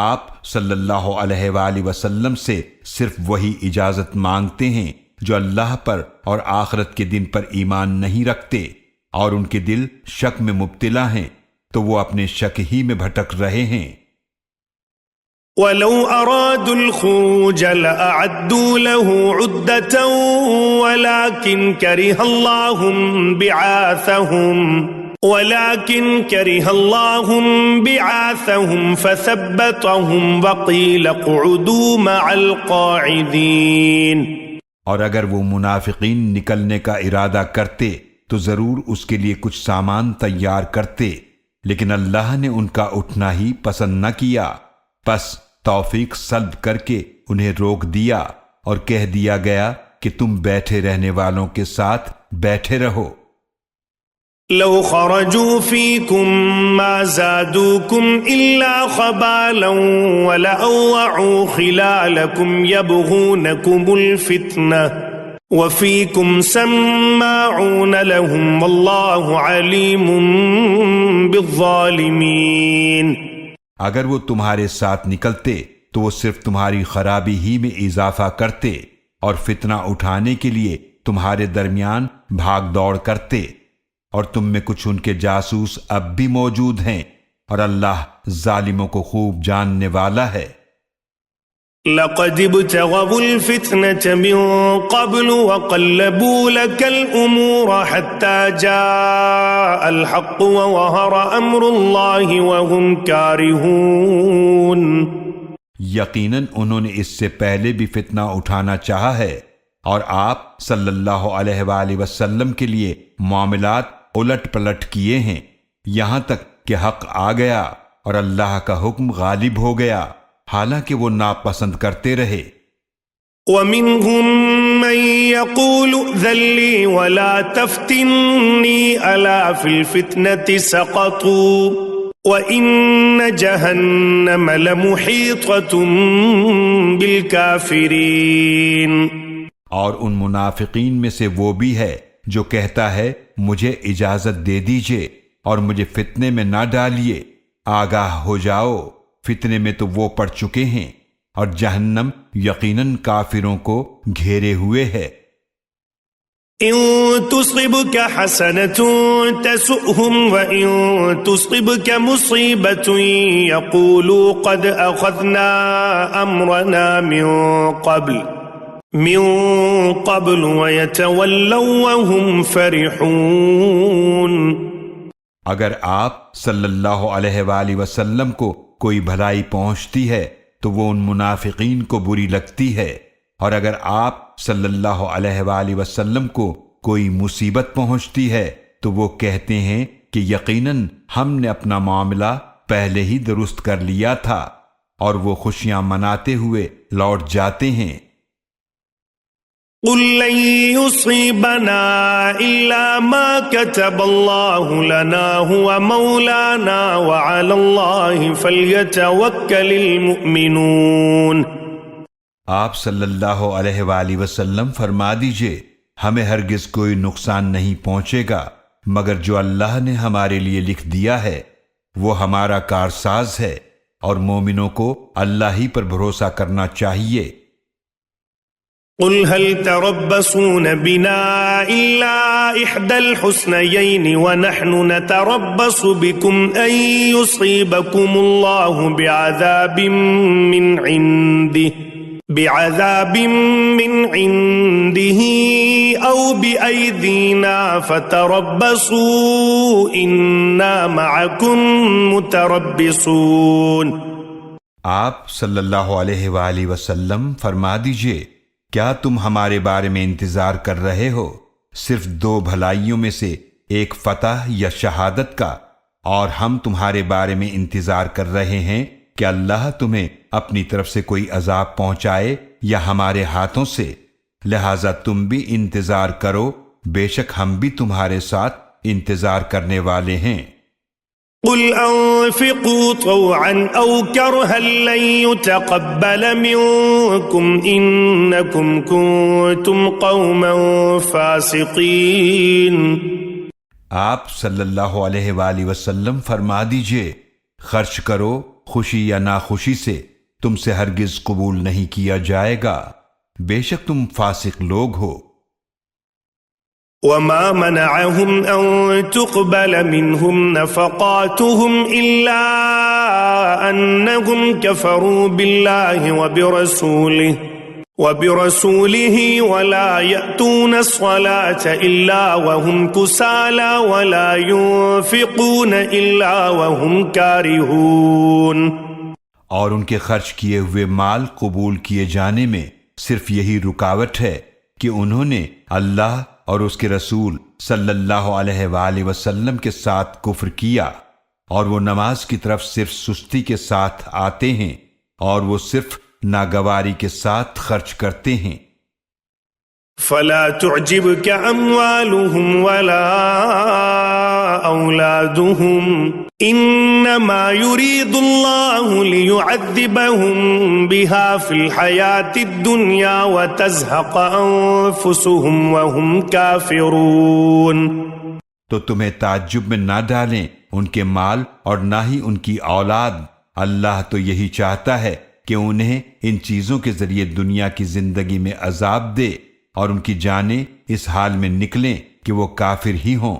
Speaker 2: آپ صلی اللہ علیہ وآلہ وسلم سے صرف وہی اجازت مانگتے ہیں جو اللہ پر اور آخرت کے دن پر ایمان نہیں رکھتے اور ان کے دل شک میں مبتلا ہیں، تو وہ اپنے شک ہی میں بھٹک رہے ہیں۔
Speaker 1: وَلَوْ أَرَادُوا الْخُرُوجَ لَأَعَدُّوا لَهُ عُدَّةً وَلَكِنْ كَرِهَ اللَّهُ بِعَاثَهُمْ فَثَبَّتَهُمْ وَقِيلَ اقْعُدُوا مَعَ الْقَاعِدِينَ۔
Speaker 2: اور اگر وہ منافقین نکلنے کا ارادہ کرتے تو ضرور اس کے لیے کچھ سامان تیار کرتے، لیکن اللہ نے ان کا اٹھنا ہی پسند نہ کیا، پس توفیق سلب کر کے انہیں روک دیا اور کہہ دیا گیا کہ تم بیٹھے رہنے والوں کے ساتھ بیٹھے رہو۔
Speaker 1: لو خرجوا فيكم ما زادوكم إلا خبالا ولأوعوا خلالكم يبغونكم الفتنة وَفِيكُمْ سَمَّاعُونَ لَهُمْ وَاللَّهُ عَلِيمٌ بِالظَّالِمِينَ۔
Speaker 2: اگر وہ تمہارے ساتھ نکلتے تو وہ صرف تمہاری خرابی ہی میں اضافہ کرتے اور فتنہ اٹھانے کے لیے تمہارے درمیان بھاگ دوڑ کرتے، اور تم میں کچھ ان کے جاسوس اب بھی موجود ہیں، اور اللہ ظالموں کو خوب جاننے والا ہے۔
Speaker 1: لقد ابتغوا الفتنة من قبل وقلبوا لك الأمور حتى جاء الحق وظهر أمر الله وهم كارهون۔
Speaker 2: یقیناً انہوں نے اس سے پہلے بھی فتنہ اٹھانا چاہا ہے، اور آپ صلی اللہ علیہ وآلہ وسلم کے لیے معاملات الٹ پلٹ کیے ہیں، یہاں تک کہ حق آ گیا اور اللہ کا حکم غالب ہو گیا، حالانکہ وہ ناپسند کرتے رہے۔
Speaker 1: وَمِنْهُمْ مَنْ يَقُولُ ائْذَنْ لِي وَلَا تَفْتِنِّي أَلَا فِي الْفِتْنَةِ سَقَطُوا وَإِنَّ جَهَنَّمَ لَمُحِيطَةٌ بِالْكَافِرِينَ۔
Speaker 2: اور ان منافقین میں سے وہ بھی ہے جو کہتا ہے مجھے اجازت دے دیجئے اور مجھے فتنے میں نہ ڈالیے، آگاہ ہو جاؤ، فتنے میں تو وہ پڑ چکے ہیں، اور جہنم یقیناً کافروں کو گھیرے ہوئے ہے۔
Speaker 1: إن تصبك حسنة تسؤهم وإن تصبك مصيبة يقولوا قد أخذنا أمرنا من قبل ويتولوا وهم فرحون۔
Speaker 2: اگر آپ صلی اللہ علیہ وآلہ وسلم کو کوئی بھلائی پہنچتی ہے تو وہ ان منافقین کو بری لگتی ہے، اور اگر آپ صلی اللہ علیہ وآلہ وسلم کو کوئی مصیبت پہنچتی ہے تو وہ کہتے ہیں کہ یقیناً ہم نے اپنا معاملہ پہلے ہی درست کر لیا تھا، اور وہ خوشیاں مناتے ہوئے لوٹ جاتے ہیں۔
Speaker 1: قل لن يصيبنا إلا ما كتب الله لنا هو مولانا وعلى الله فليتوكل المؤمنون۔
Speaker 2: آپ صلی اللہ علیہ وآلہ وسلم فرما دیجئے ہمیں ہرگز کوئی نقصان نہیں پہنچے گا مگر جو اللہ نے ہمارے لیے لکھ دیا ہے، وہ ہمارا کارساز ہے، اور مومنوں کو اللہ ہی پر بھروسہ کرنا چاہیے۔
Speaker 1: قل هل تربصون بنا إلا إحدى الحسنيين ونحن نتربص بكم أن يصيبكم الله بعذاب من عنده أو بأيدينا فتربصوا إنا معكم متربصون۔
Speaker 2: آپ صلی اللہ علیہ وآلہ وسلم فرما دیجئے کیا تم ہمارے بارے میں انتظار کر رہے ہو صرف دو بھلائیوں میں سے ایک فتح یا شہادت کا، اور ہم تمہارے بارے میں انتظار کر رہے ہیں کہ اللہ تمہیں اپنی طرف سے کوئی عذاب پہنچائے یا ہمارے ہاتھوں سے، لہذا تم بھی انتظار کرو، بے شک ہم بھی تمہارے ساتھ انتظار کرنے والے ہیں۔
Speaker 1: قل انفقوا طوعا او كرها لن يتقبل منكم انكم كنتم قوما فاسقين۔
Speaker 2: آپ صلی اللہ علیہ وآلہ وسلم فرما دیجئے خرچ کرو خوشی یا ناخوشی سے، تم سے ہرگز قبول نہیں کیا جائے گا، بے شک تم فاسق لوگ ہو۔
Speaker 1: وما منعهم أن تقبل منهم نفقاتهم إلا أنهم كفروا بالله وبرسوله ولا يأتون الصلاة إلا وهم كسالى ولا ينفقون إلا وهم كارهون۔
Speaker 2: اور ان کے خرچ کیے ہوئے مال قبول کیے جانے میں صرف یہی رکاوٹ ہے کہ انہوں نے اللہ اور اس کے رسول صلی اللہ علیہ وآلہ وسلم کے ساتھ کفر کیا، اور وہ نماز کی طرف صرف سستی کے ساتھ آتے ہیں، اور وہ صرف ناگواری کے ساتھ خرچ کرتے ہیں۔
Speaker 1: فلا تعجبك أموالهم ولا أولادهم إنما يريد الله ليعذبهم بها في الحياة الدنيا وتزهق أنفسهم وهم كافرون۔
Speaker 2: تو تمہیں تعجب میں نہ ڈالیں ان کے مال اور نہ ہی ان کی اولاد، اللہ تو یہی چاہتا ہے کہ انہیں ان چیزوں کے ذریعے دنیا کی زندگی میں عذاب دے، اور ان کی جانیں اس حال میں نکلیں کہ وہ کافر ہی ہوں۔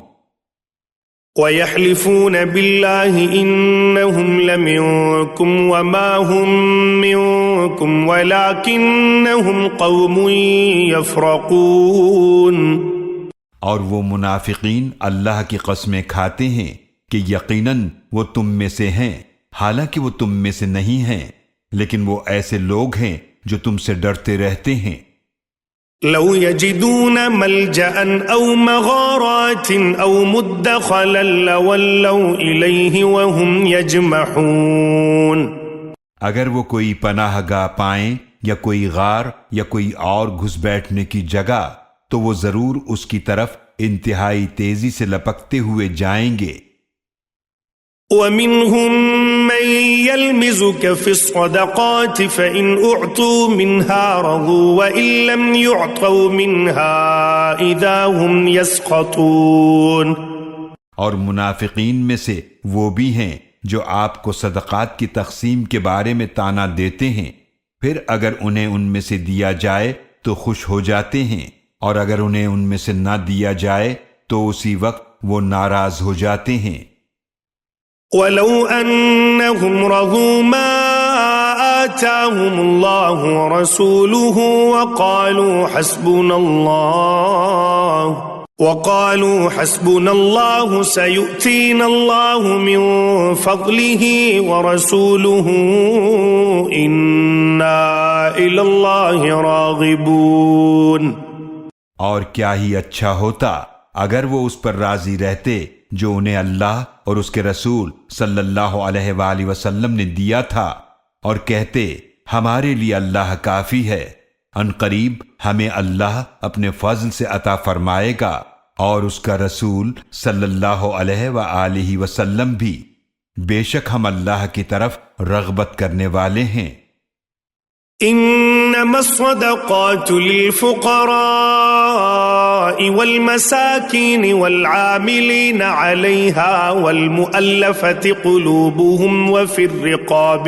Speaker 1: وَيَحْلِفُونَ بِاللَّهِ إِنَّهُمْ لَمِنكُمْ وَمَا هُمْ مِنكُمْ وَلَكِنَّهُمْ قَوْمٌ يَفْرَقُونَ۔
Speaker 2: اور وہ منافقین اللہ کی قسمیں کھاتے ہیں کہ یقیناً وہ تم میں سے ہیں، حالانکہ وہ تم میں سے نہیں ہیں، لیکن وہ ایسے لوگ ہیں جو تم سے ڈرتے رہتے ہیں۔
Speaker 1: لو يجدون ملجأ او مغارات او مدخلا لولوا الیہ وهم یجمحون۔
Speaker 2: اگر وہ کوئی پناہ گاہ پائیں یا کوئی غار یا کوئی اور گھس بیٹھنے کی جگہ تو وہ ضرور اس کی طرف انتہائی تیزی سے لپکتے ہوئے جائیں گے۔
Speaker 1: وَمِنْهُمْ مَنْ يَلْمِزُكَ فِي الصَّدَقَاتِ فَإِنْ أُعْطُوا مِنْهَا رَضُوا وَإِنْ لَمْ يُعْطَوْا مِنْهَا إِذَا هُمْ يَسْخَطُونَ۔
Speaker 2: اور منافقین میں سے وہ بھی ہیں جو آپ کو صدقات کی تقسیم کے بارے میں طعنہ دیتے ہیں، پھر اگر انہیں ان میں سے دیا جائے تو خوش ہو جاتے ہیں، اور اگر انہیں ان میں سے نہ دیا جائے تو اسی وقت وہ ناراض ہو جاتے ہیں۔
Speaker 1: وَلَوْ أَنَّهُمْ رَضُوا مَا آتَاهُمُ اللَّهُ وَرَسُولُهُ وَقَالُوا حَسْبُنَا اللَّهُ سَيُؤْتِينَا اللَّهُ مِنْ فَضْلِهِ وَرَسُولُهُ إِنَّا إِلَى اللَّهِ رَاغِبُونَ۔
Speaker 2: اور کیا ہی اچھا ہوتا اگر وہ اس پر راضی رہتے جو انہیں اللہ اور اس کے رسول صلی اللہ علیہ وآلہ وسلم نے دیا تھا، اور کہتے ہمارے لیے اللہ کافی ہے، ان قریب ہمیں اللہ اپنے فضل سے عطا فرمائے گا اور اس کا رسول صلی اللہ علیہ وآلہ وسلم بھی، بے شک ہم اللہ کی طرف رغبت کرنے والے ہیں۔
Speaker 1: إنما الصدقات للفقراء والمساكين والعاملين عليها والمؤلفة قلوبهم وفي الرقاب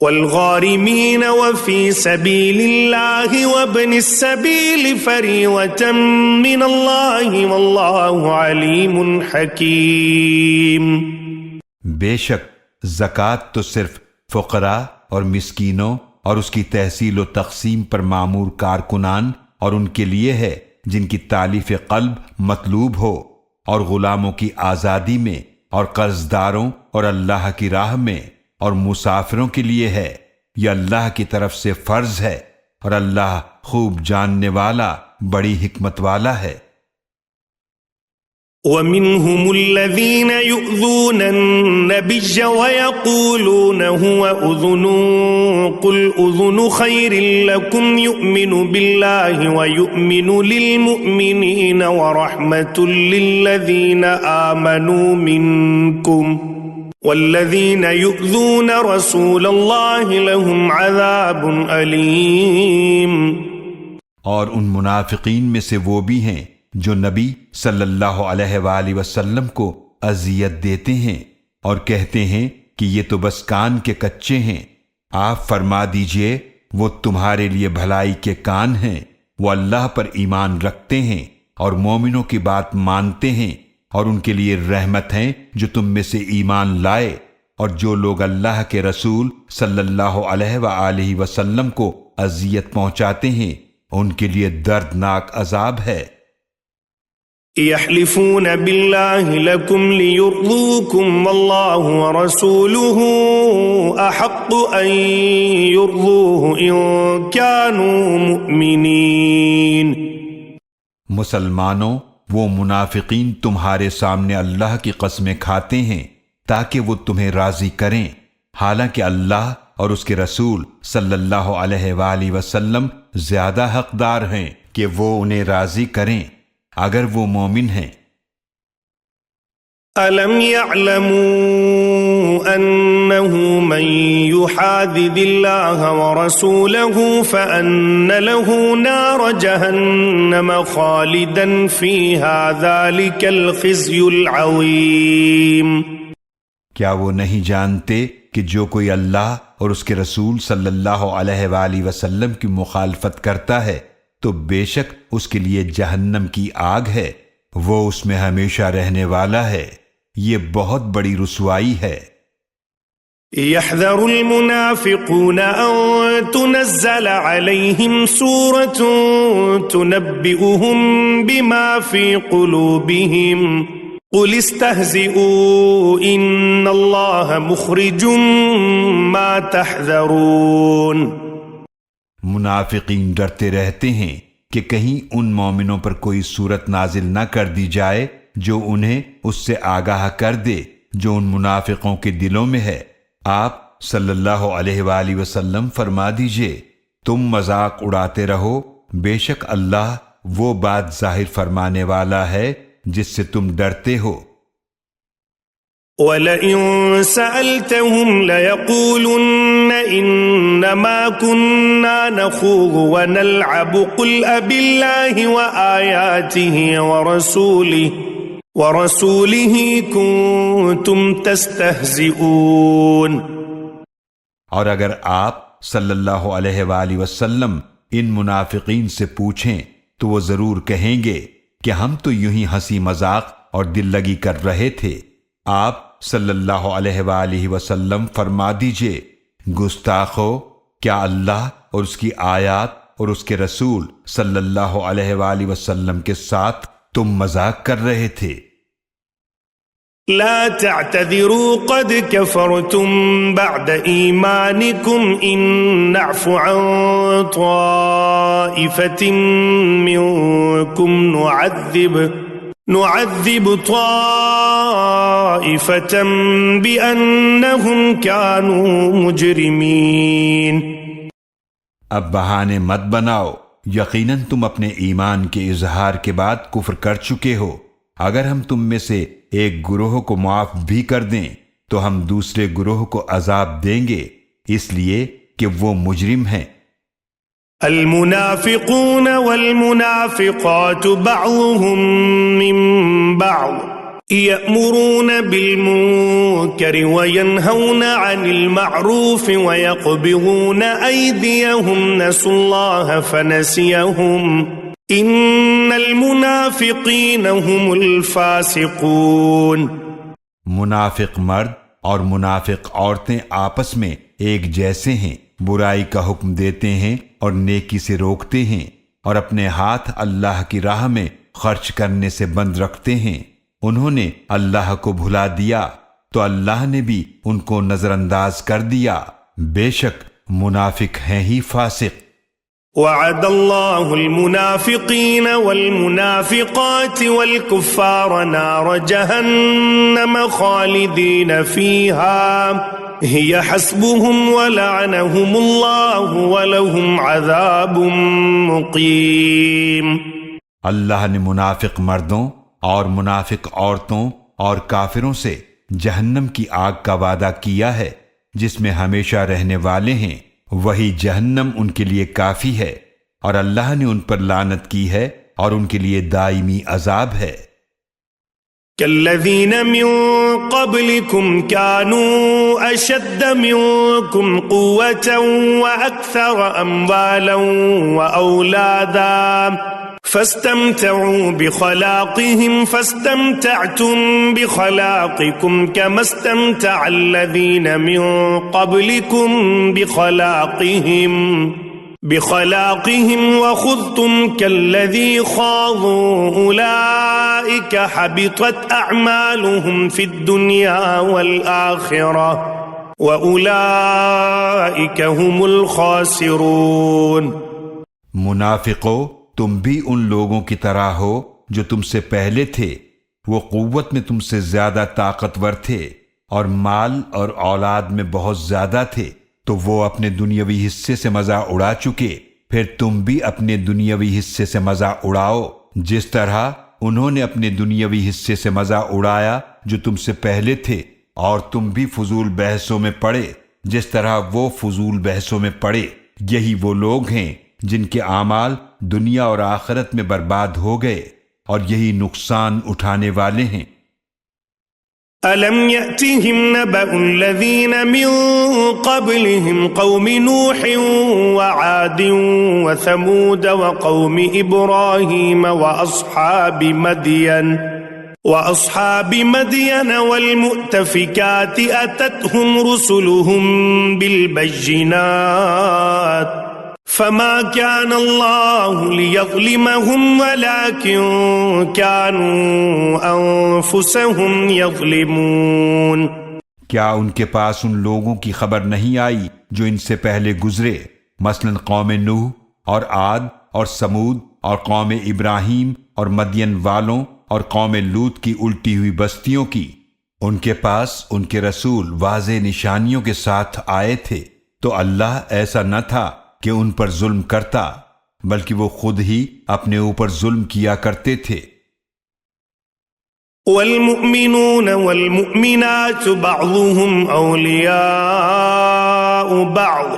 Speaker 1: والغارمين وفي سبيل الله وابن السبيل فريضة من الله والله عليم حكيم۔
Speaker 2: بے شک زکوٰۃ تو صرف فقراء اور مسکینوں اور اس کی تحصیل و تقسیم پر معمور کارکنان اور ان کے لیے ہے جن کی تالیف قلب مطلوب ہو، اور غلاموں کی آزادی میں، اور قرض داروں اور اللہ کی راہ میں، اور مسافروں کے لیے ہے، یہ اللہ کی طرف سے فرض ہے، اور اللہ خوب جاننے والا بڑی حکمت والا ہے۔
Speaker 1: وَمِنْهُمُ الَّذِينَ يُؤْذُونَ النَّبِيَّ وَيَقُولُونَ هُوَ أُذُنٌ قُلْ أُذُنُ خَيْرٍ لَكُمْ يُؤْمِنُ بِاللَّهِ وَيُؤْمِنُ لِلْمُؤْمِنِينَ وَرَحْمَةٌ لِلَّذِينَ آمَنُوا مِنْكُمْ وَالَّذِينَ يُؤْذُونَ رَسُولَ اللَّهِ لَهُمْ عَذَابٌ أَلِيمٌ۔
Speaker 2: اور ان منافقین میں سے وہ بھی ہیں جو نبی صلی اللہ علیہ وآلہ وسلم کو اذیت دیتے ہیں اور کہتے ہیں کہ یہ تو بس کان کے کچے ہیں۔ آپ فرما دیجئے وہ تمہارے لیے بھلائی کے کان ہیں، وہ اللہ پر ایمان رکھتے ہیں اور مومنوں کی بات مانتے ہیں، اور ان کے لیے رحمت ہیں جو تم میں سے ایمان لائے، اور جو لوگ اللہ کے رسول صلی اللہ علیہ وآلہ وسلم کو اذیت پہنچاتے ہیں ان کے لیے دردناک عذاب ہے۔
Speaker 1: يحلفون بالله لكم ليرضوكم والله ورسوله أحق أن يرضوه إن كانوا مؤمنين۔
Speaker 2: مسلمانوں، وہ منافقین تمہارے سامنے اللہ کی قسمیں کھاتے ہیں تاکہ وہ تمہیں راضی کریں، حالانکہ اللہ اور اس کے رسول صلی اللہ علیہ وآلہ وسلم زیادہ حقدار ہیں کہ وہ انہیں راضی کریں اگر وہ مومن ہیں۔
Speaker 1: أَلَمْ يَعْلَمُوا أَنَّهُ مَنْ يُحَادِدِ اللَّهَ وَرَسُولَهُ فَأَنَّ لَهُ نَارَ جَهَنَّمَ خَالِدًا فِيهَا ذَلِكَ الْخِزْيُ الْعَظِيمُ۔
Speaker 2: کیا وہ نہیں جانتے کہ جو کوئی اللہ اور اس کے رسول صلی اللہ علیہ وآلہ وسلم کی مخالفت کرتا ہے تو بے شک اس کے لیے جہنم کی آگ ہے، وہ اس میں ہمیشہ رہنے والا ہے، یہ بہت بڑی رسوائی ہے۔
Speaker 1: يحذر المنافقون أن تنزل عليهم سورة تنبئهم بما في قلوبهم قل استهزئوا إن الله مخرج ما تحذرون۔
Speaker 2: منافقین ڈرتے رہتے ہیں کہ کہیں ان مومنوں پر کوئی صورت نازل نہ کر دی جائے جو انہیں اس سے آگاہ کر دے جو ان منافقوں کے دلوں میں ہے۔ آپ صلی اللہ علیہ وآلہ وسلم فرما دیجئے تم مذاق اڑاتے رہو، بے شک اللہ وہ بات ظاہر فرمانے والا ہے جس سے تم ڈرتے ہو۔
Speaker 1: وَلَئِن سَأَلْتَهُمْ لَيَقُولُنَّ إِنَّمَا كُنَّا نَخُوضُ وَنَلْعَبُ قُلْ أَبِاللَّهِ وَآيَاتِهِ وَرَسُولِهِ كُنتُمْ تَسْتَهْزِئُونَ۔
Speaker 2: اور اگر آپ صلی اللہ علیہ وآلہ وسلم ان منافقین سے پوچھیں تو وہ ضرور کہیں گے کہ ہم تو یوں ہی ہنسی مذاق اور دل لگی کر رہے تھے۔ آپ صلی اللہ علیہ وآلہ وسلم فرما دیجئے، گستاخو، کیا اللہ اور اس کی آیات اور اس کے رسول صلی اللہ علیہ وآلہ وسلم کے ساتھ تم مذاق کر رہے تھے؟
Speaker 1: لا تعتذروا قد كفرتم بعد إيمانكم إن نعف عن طائفة منكم نعذب طائفة بأنهم كانوا مجرمين۔
Speaker 2: اب بہانے مت بناؤ، یقیناً تم اپنے ایمان کے اظہار کے بعد کفر کر چکے ہو۔ اگر ہم تم میں سے ایک گروہ کو معاف بھی کر دیں تو ہم دوسرے گروہ کو عذاب دیں گے، اس لیے کہ وہ مجرم ہیں۔
Speaker 1: المنافقون والمنافقات بعضهم من بعض يأمرون بالمنكر وينهون عن المعروف ويقبضون أيديهم نسوا الله فنسيهم إن المنافقين هم الفاسقون۔
Speaker 2: منافق مرد اور منافق عورتیں آپس میں ایک جیسے ہیں، برائی کا حکم دیتے ہیں اور نیکی سے روکتے ہیں، اور اپنے ہاتھ اللہ کی راہ میں خرچ کرنے سے بند رکھتے ہیں۔ انہوں نے اللہ کو بھلا دیا تو اللہ نے بھی ان کو نظر انداز کر دیا، بے شک منافق ہیں ہی فاسق۔
Speaker 1: وعد الله المنافقين والمنافقات والكفار نار جهنم خالدين فيها هي حسبهم ولعنهم الله ولهم عذاب مقيم۔
Speaker 2: اللہ نے منافق مردوں اور منافق عورتوں اور کافروں سے جہنم کی آگ کا وعدہ کیا ہے جس میں ہمیشہ رہنے والے ہیں، وہی جہنم ان کے لیے کافی ہے، اور اللہ نے ان پر لعنت کی ہے اور ان کے لیے دائمی عذاب ہے۔
Speaker 1: كالذين من قبلكم كانوا أشد منكم قوة وأكثر أموالا وأولادا فاستمتعوا بخلاقهم فاستمتعتم بخلاقكم كما استمتع الذين من قبلكم بخلاقهم وخذتم كالذي خاضوا أولئك حبطت أعمالهم في الدنيا والآخرة وأولئك هم الخاسرون۔
Speaker 2: منافقو، تم بھی ان لوگوں کی طرح ہو جو تم سے پہلے تھے، وہ قوت میں تم سے زیادہ طاقتور تھے اور مال اور اولاد میں بہت زیادہ تھے، تو وہ اپنے دنیاوی حصے سے مزہ اڑا چکے، پھر تم بھی اپنے دنیاوی حصے سے مزہ اڑاؤ جس طرح انہوں نے اپنے دنیاوی حصے سے مزہ اڑایا جو تم سے پہلے تھے، اور تم بھی فضول بحثوں میں پڑے جس طرح وہ فضول بحثوں میں پڑے۔ یہی وہ لوگ ہیں جن کے اعمال دنیا اور آخرت میں برباد ہو گئے، اور یہی نقصان اٹھانے والے ہیں۔
Speaker 1: أَلَمْ يَأْتِهِمْ نَبَأُ الَّذِينَ مِنْ قَبْلِهِمْ قَوْمِ نُوحٍ وَعَادٍ وَثَمُودَ وَقَوْمِ إِبْرَاهِيمَ وَأَصْحَابِ مَدْيَنَ وَالْمُؤْتَفِكَاتِ أَتَتْهُمْ رُسُلُهُم بِالْبَيِّنَاتِ فما كان الله ليظلمهم ولكن كانوا أنفسهم يظلمون۔
Speaker 2: کیا ان کے پاس ان لوگوں کی خبر نہیں آئی جو ان سے پہلے گزرے، مثلا قوم نوح اور عاد اور سمود اور قوم ابراہیم اور مدین والوں اور قوم لوط کی الٹی ہوئی بستیوں کی؟ ان کے پاس ان کے رسول واضح نشانیوں کے ساتھ آئے تھے، تو اللہ ایسا نہ تھا کہ ان پر ظلم کرتا، بلکہ وہ خود ہی اپنے اوپر ظلم کیا کرتے تھے۔
Speaker 1: والمؤمنون والمؤمنات بعضهم أولياء بعض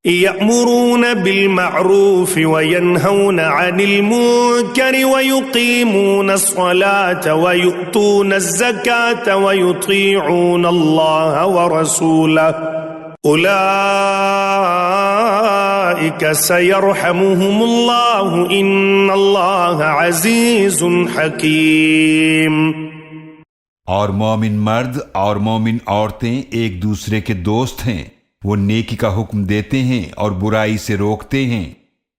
Speaker 1: يأمرون بالمعروف وينهون عن المنكر ويقيمون الصلاة ويؤتون الزكاة ويطيعون الله ورسوله أولئك أولئك سيرحمهم الله إن الله عزيز حكيم۔
Speaker 2: اور مومن مرد اور مومن عورتیں ایک دوسرے کے دوست ہیں، وہ نیکی کا حکم دیتے ہیں اور برائی سے روکتے ہیں،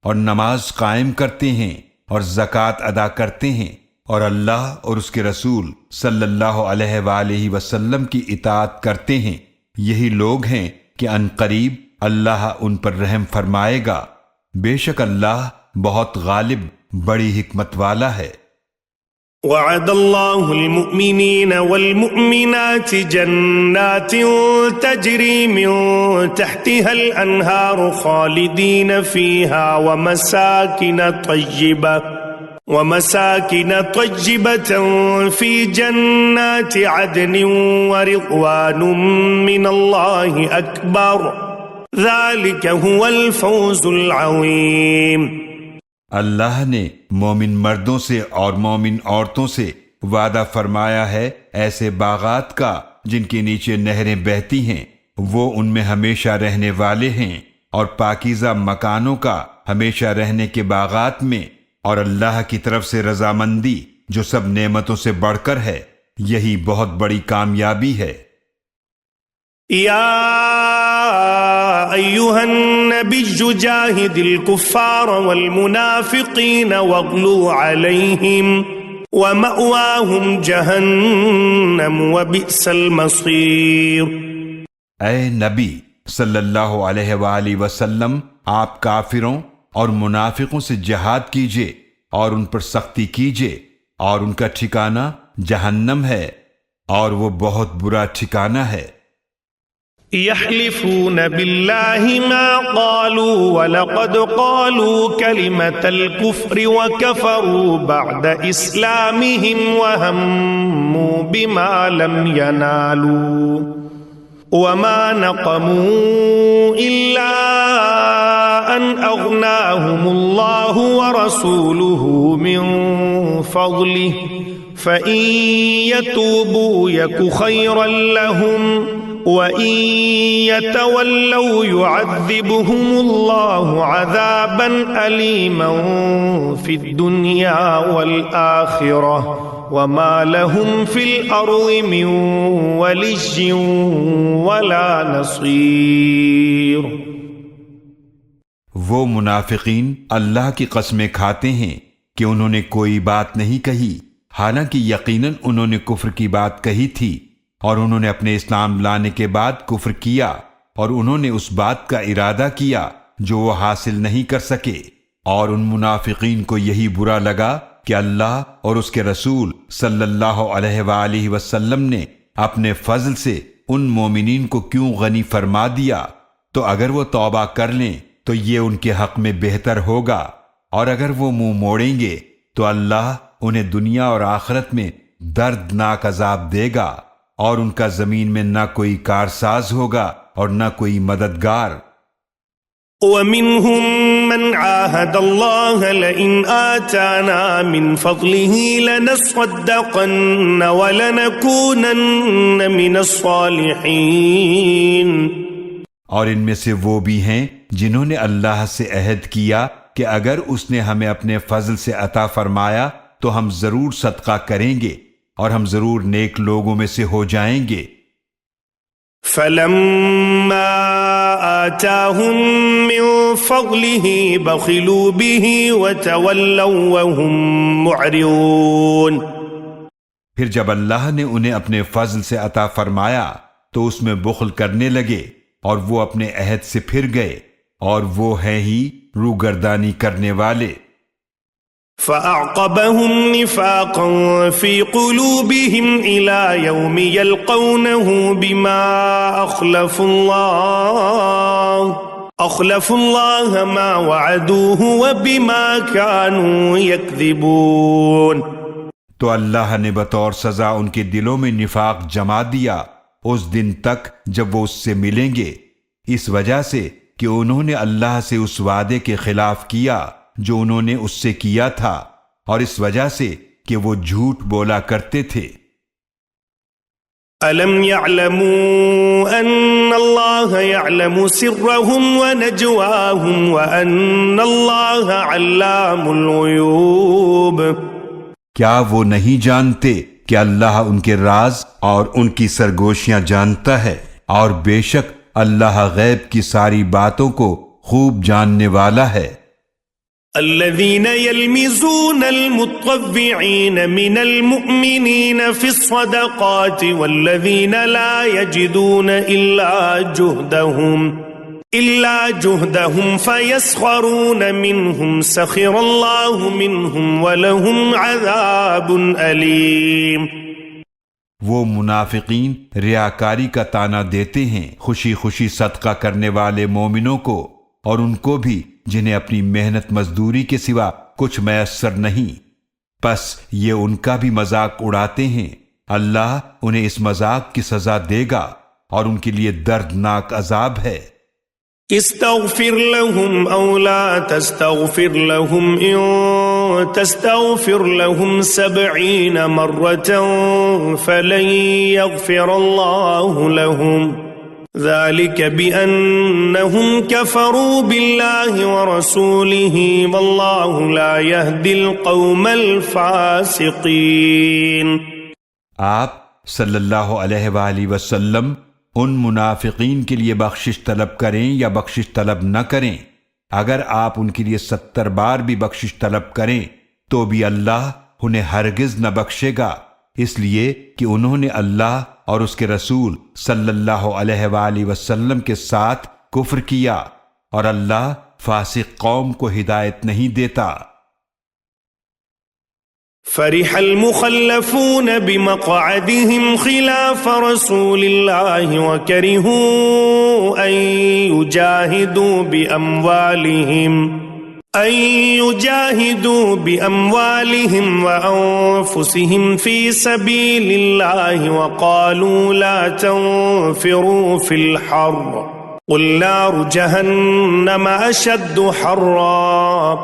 Speaker 2: اور نماز قائم کرتے ہیں اور زکوٰۃ ادا کرتے ہیں، اور اللہ اور اس کے رسول صلی اللہ علیہ وآلہ وسلم کی اطاعت کرتے ہیں۔ یہی لوگ ہیں کہ عنقریب اللہ ان پر رحم فرمائے گا، بے شک اللہ بہت غالب بڑی حکمت والا ہے۔
Speaker 1: وعد الله المؤمنين والمؤمنات جنات تجري من تحتها الأنهار خالدين فيها ومساكن طيبة في جنات عدن ورضوان من الله أكبر ذلك هو الفوز العظيم۔
Speaker 2: اللہ نے مومن مردوں سے اور مومن عورتوں سے وعدہ فرمایا ہے ایسے باغات کا جن کے نیچے نہریں بہتی ہیں، وہ ان میں ہمیشہ رہنے والے ہیں، اور پاکیزہ مکانوں کا ہمیشہ رہنے کے باغات میں، اور اللہ کی طرف سے رضامندی جو سب نعمتوں سے بڑھ کر ہے، یہی بہت بڑی کامیابی ہے۔
Speaker 1: یا أيها النبي جاهد الكفار والمنافقين واغلظ عليهم ومأواهم جهنم وبئس المصير۔
Speaker 2: اے نبی صلی اللہ علیہ وآلہ وسلم، آپ کافروں اور منافقوں سے جہاد کیجئے اور ان پر سختی کیجئے، اور ان کا ٹھکانہ جہنم ہے، اور وہ بہت برا ٹھکانہ ہے۔
Speaker 1: يحلفون بالله ما قالوا ولقد قالوا كلمة الكفر وكفروا بعد إسلامهم وهموا بما لم ينالوا وما نقموا إلا أن أغناهم الله ورسوله من فضله فإن يتوبوا يك خيرا لهم وَإِن يَتَوَلَّوْا يُعَذِّبْهُمُ اللَّهُ عَذَابًا أَلِيمًا فِي الدُّنْيَا وَالْآخِرَةِ وَمَا لَهُمْ فِي الْأَرْضِ مِنْ وَلِيٍّ وَلَا نَصِيرٍ۔
Speaker 2: وہ منافقین اللہ کی قسمیں کھاتے ہیں کہ انہوں نے کوئی بات نہیں کہی، حالانکہ یقیناً انہوں نے کفر کی بات کہی تھی، اور انہوں نے اپنے اسلام لانے کے بعد کفر کیا، اور انہوں نے اس بات کا ارادہ کیا جو وہ حاصل نہیں کر سکے، اور ان منافقین کو یہی برا لگا کہ اللہ اور اس کے رسول صلی اللہ علیہ وآلہ وسلم نے اپنے فضل سے ان مومنین کو کیوں غنی فرما دیا، تو اگر وہ توبہ کر لیں تو یہ ان کے حق میں بہتر ہوگا، اور اگر وہ منہ موڑیں گے تو اللہ انہیں دنیا اور آخرت میں دردناک عذاب دے گا، اور ان کا زمین میں نہ کوئی کارساز ہوگا اور نہ کوئی مددگار۔
Speaker 1: وَمِنْهُمْ مَنْ عَاهَدَ اللَّهَ لَئِنْ آتَانَا مِنْ فَضْلِهِ لَنَصَّدَّقَنَّ وَلَنَكُونَنَّ مِنَ الصَّالِحِينَ۔
Speaker 2: اور ان میں سے وہ بھی ہیں جنہوں نے اللہ سے عہد کیا کہ اگر اس نے ہمیں اپنے فضل سے عطا فرمایا تو ہم ضرور صدقہ کریں گے، اور ہم ضرور نیک لوگوں میں سے ہو جائیں گے۔
Speaker 1: فَلَمَّا آتَاهُم مِّن فَضْلِهِ بَخِلُوا بِهِ وَتَوَلَّوْا وَهُم مُّعْرِضُونَ۔
Speaker 2: پھر جب اللہ نے انہیں اپنے فضل سے عطا فرمایا تو اس میں بخل کرنے لگے، اور وہ اپنے عہد سے پھر گئے، اور وہ ہیں ہی روگردانی کرنے والے۔
Speaker 1: فَأَعْقَبَهُمْ نِفَاقًا فِي قُلُوبِهِمْ إِلَى يَوْمِ يَلْقَوْنَهُ بِمَا أَخْلَفُوا اللَّهَ مَا وَعَدُوهُ وَبِمَا كَانُوا يَكْذِبُونَ۔
Speaker 2: تو اللہ نے بطور سزا ان کے دلوں میں نفاق جما دیا اس دن تک جب وہ اس سے ملیں گے، اس وجہ سے کہ انہوں نے اللہ سے اس وعدے کے خلاف کیا جو انہوں نے اس سے کیا تھا، اور اس وجہ سے کہ وہ جھوٹ بولا کرتے تھے۔
Speaker 1: ألم يعلموا أن الله يعلم سرهم ونجواهم وأن الله علام الغيوب؟
Speaker 2: کیا وہ نہیں جانتے کہ اللہ ان کے راز اور ان کی سرگوشیاں جانتا ہے، اور بے شک اللہ غیب کی ساری باتوں کو خوب جاننے والا ہے۔
Speaker 1: الذين يلمزون المطوعين من المؤمنين في الصدقات والذين لا يجدون إلا جهدهم فيسخرون منهم سخر الله منهم ولهم عذاب أليم۔
Speaker 2: وہ منافقین ریاکاری کا طعنہ دیتے ہیں خوشی خوشی صدقہ کرنے والے مومنوں کو، اور ان کو بھی جنہیں اپنی محنت مزدوری کے سوا کچھ میسر نہیں، پس یہ ان کا بھی مذاق اڑاتے ہیں، اللہ انہیں اس مذاق کی سزا دے گا اور ان کے لیے دردناک عذاب ہے۔
Speaker 1: استغفر لهم او لا تستغفر لهم ان تستغفر لهم 70 مرة فلن يغفر الله لهم ذلك بأنهم كفروا بالله ورسوله والله لا يهدي القوم الفاسقين۔
Speaker 2: آپ صلی اللہ علیہ وآلہ وسلم ان منافقین کے لیے بخشش طلب کریں یا بخشش طلب نہ کریں، اگر آپ ان کے لیے 70 بار بھی بخشش طلب کریں تو بھی اللہ انہیں ہرگز نہ بخشے گا، اس لیے کہ انہوں نے اللہ اور اس کے رسول صلی اللہ علیہ وآلہ وسلم کے ساتھ کفر کیا، اور اللہ فاسق قوم کو ہدایت نہیں دیتا۔
Speaker 1: فرح المخلفون بمقعدهم خلاف رسول الله وكرهوا أن يجاهدوا بأموالهم وأنفسهم في سبيل الله وقالوا لا تنفروا في الحر قل نار جهنم أشد حرا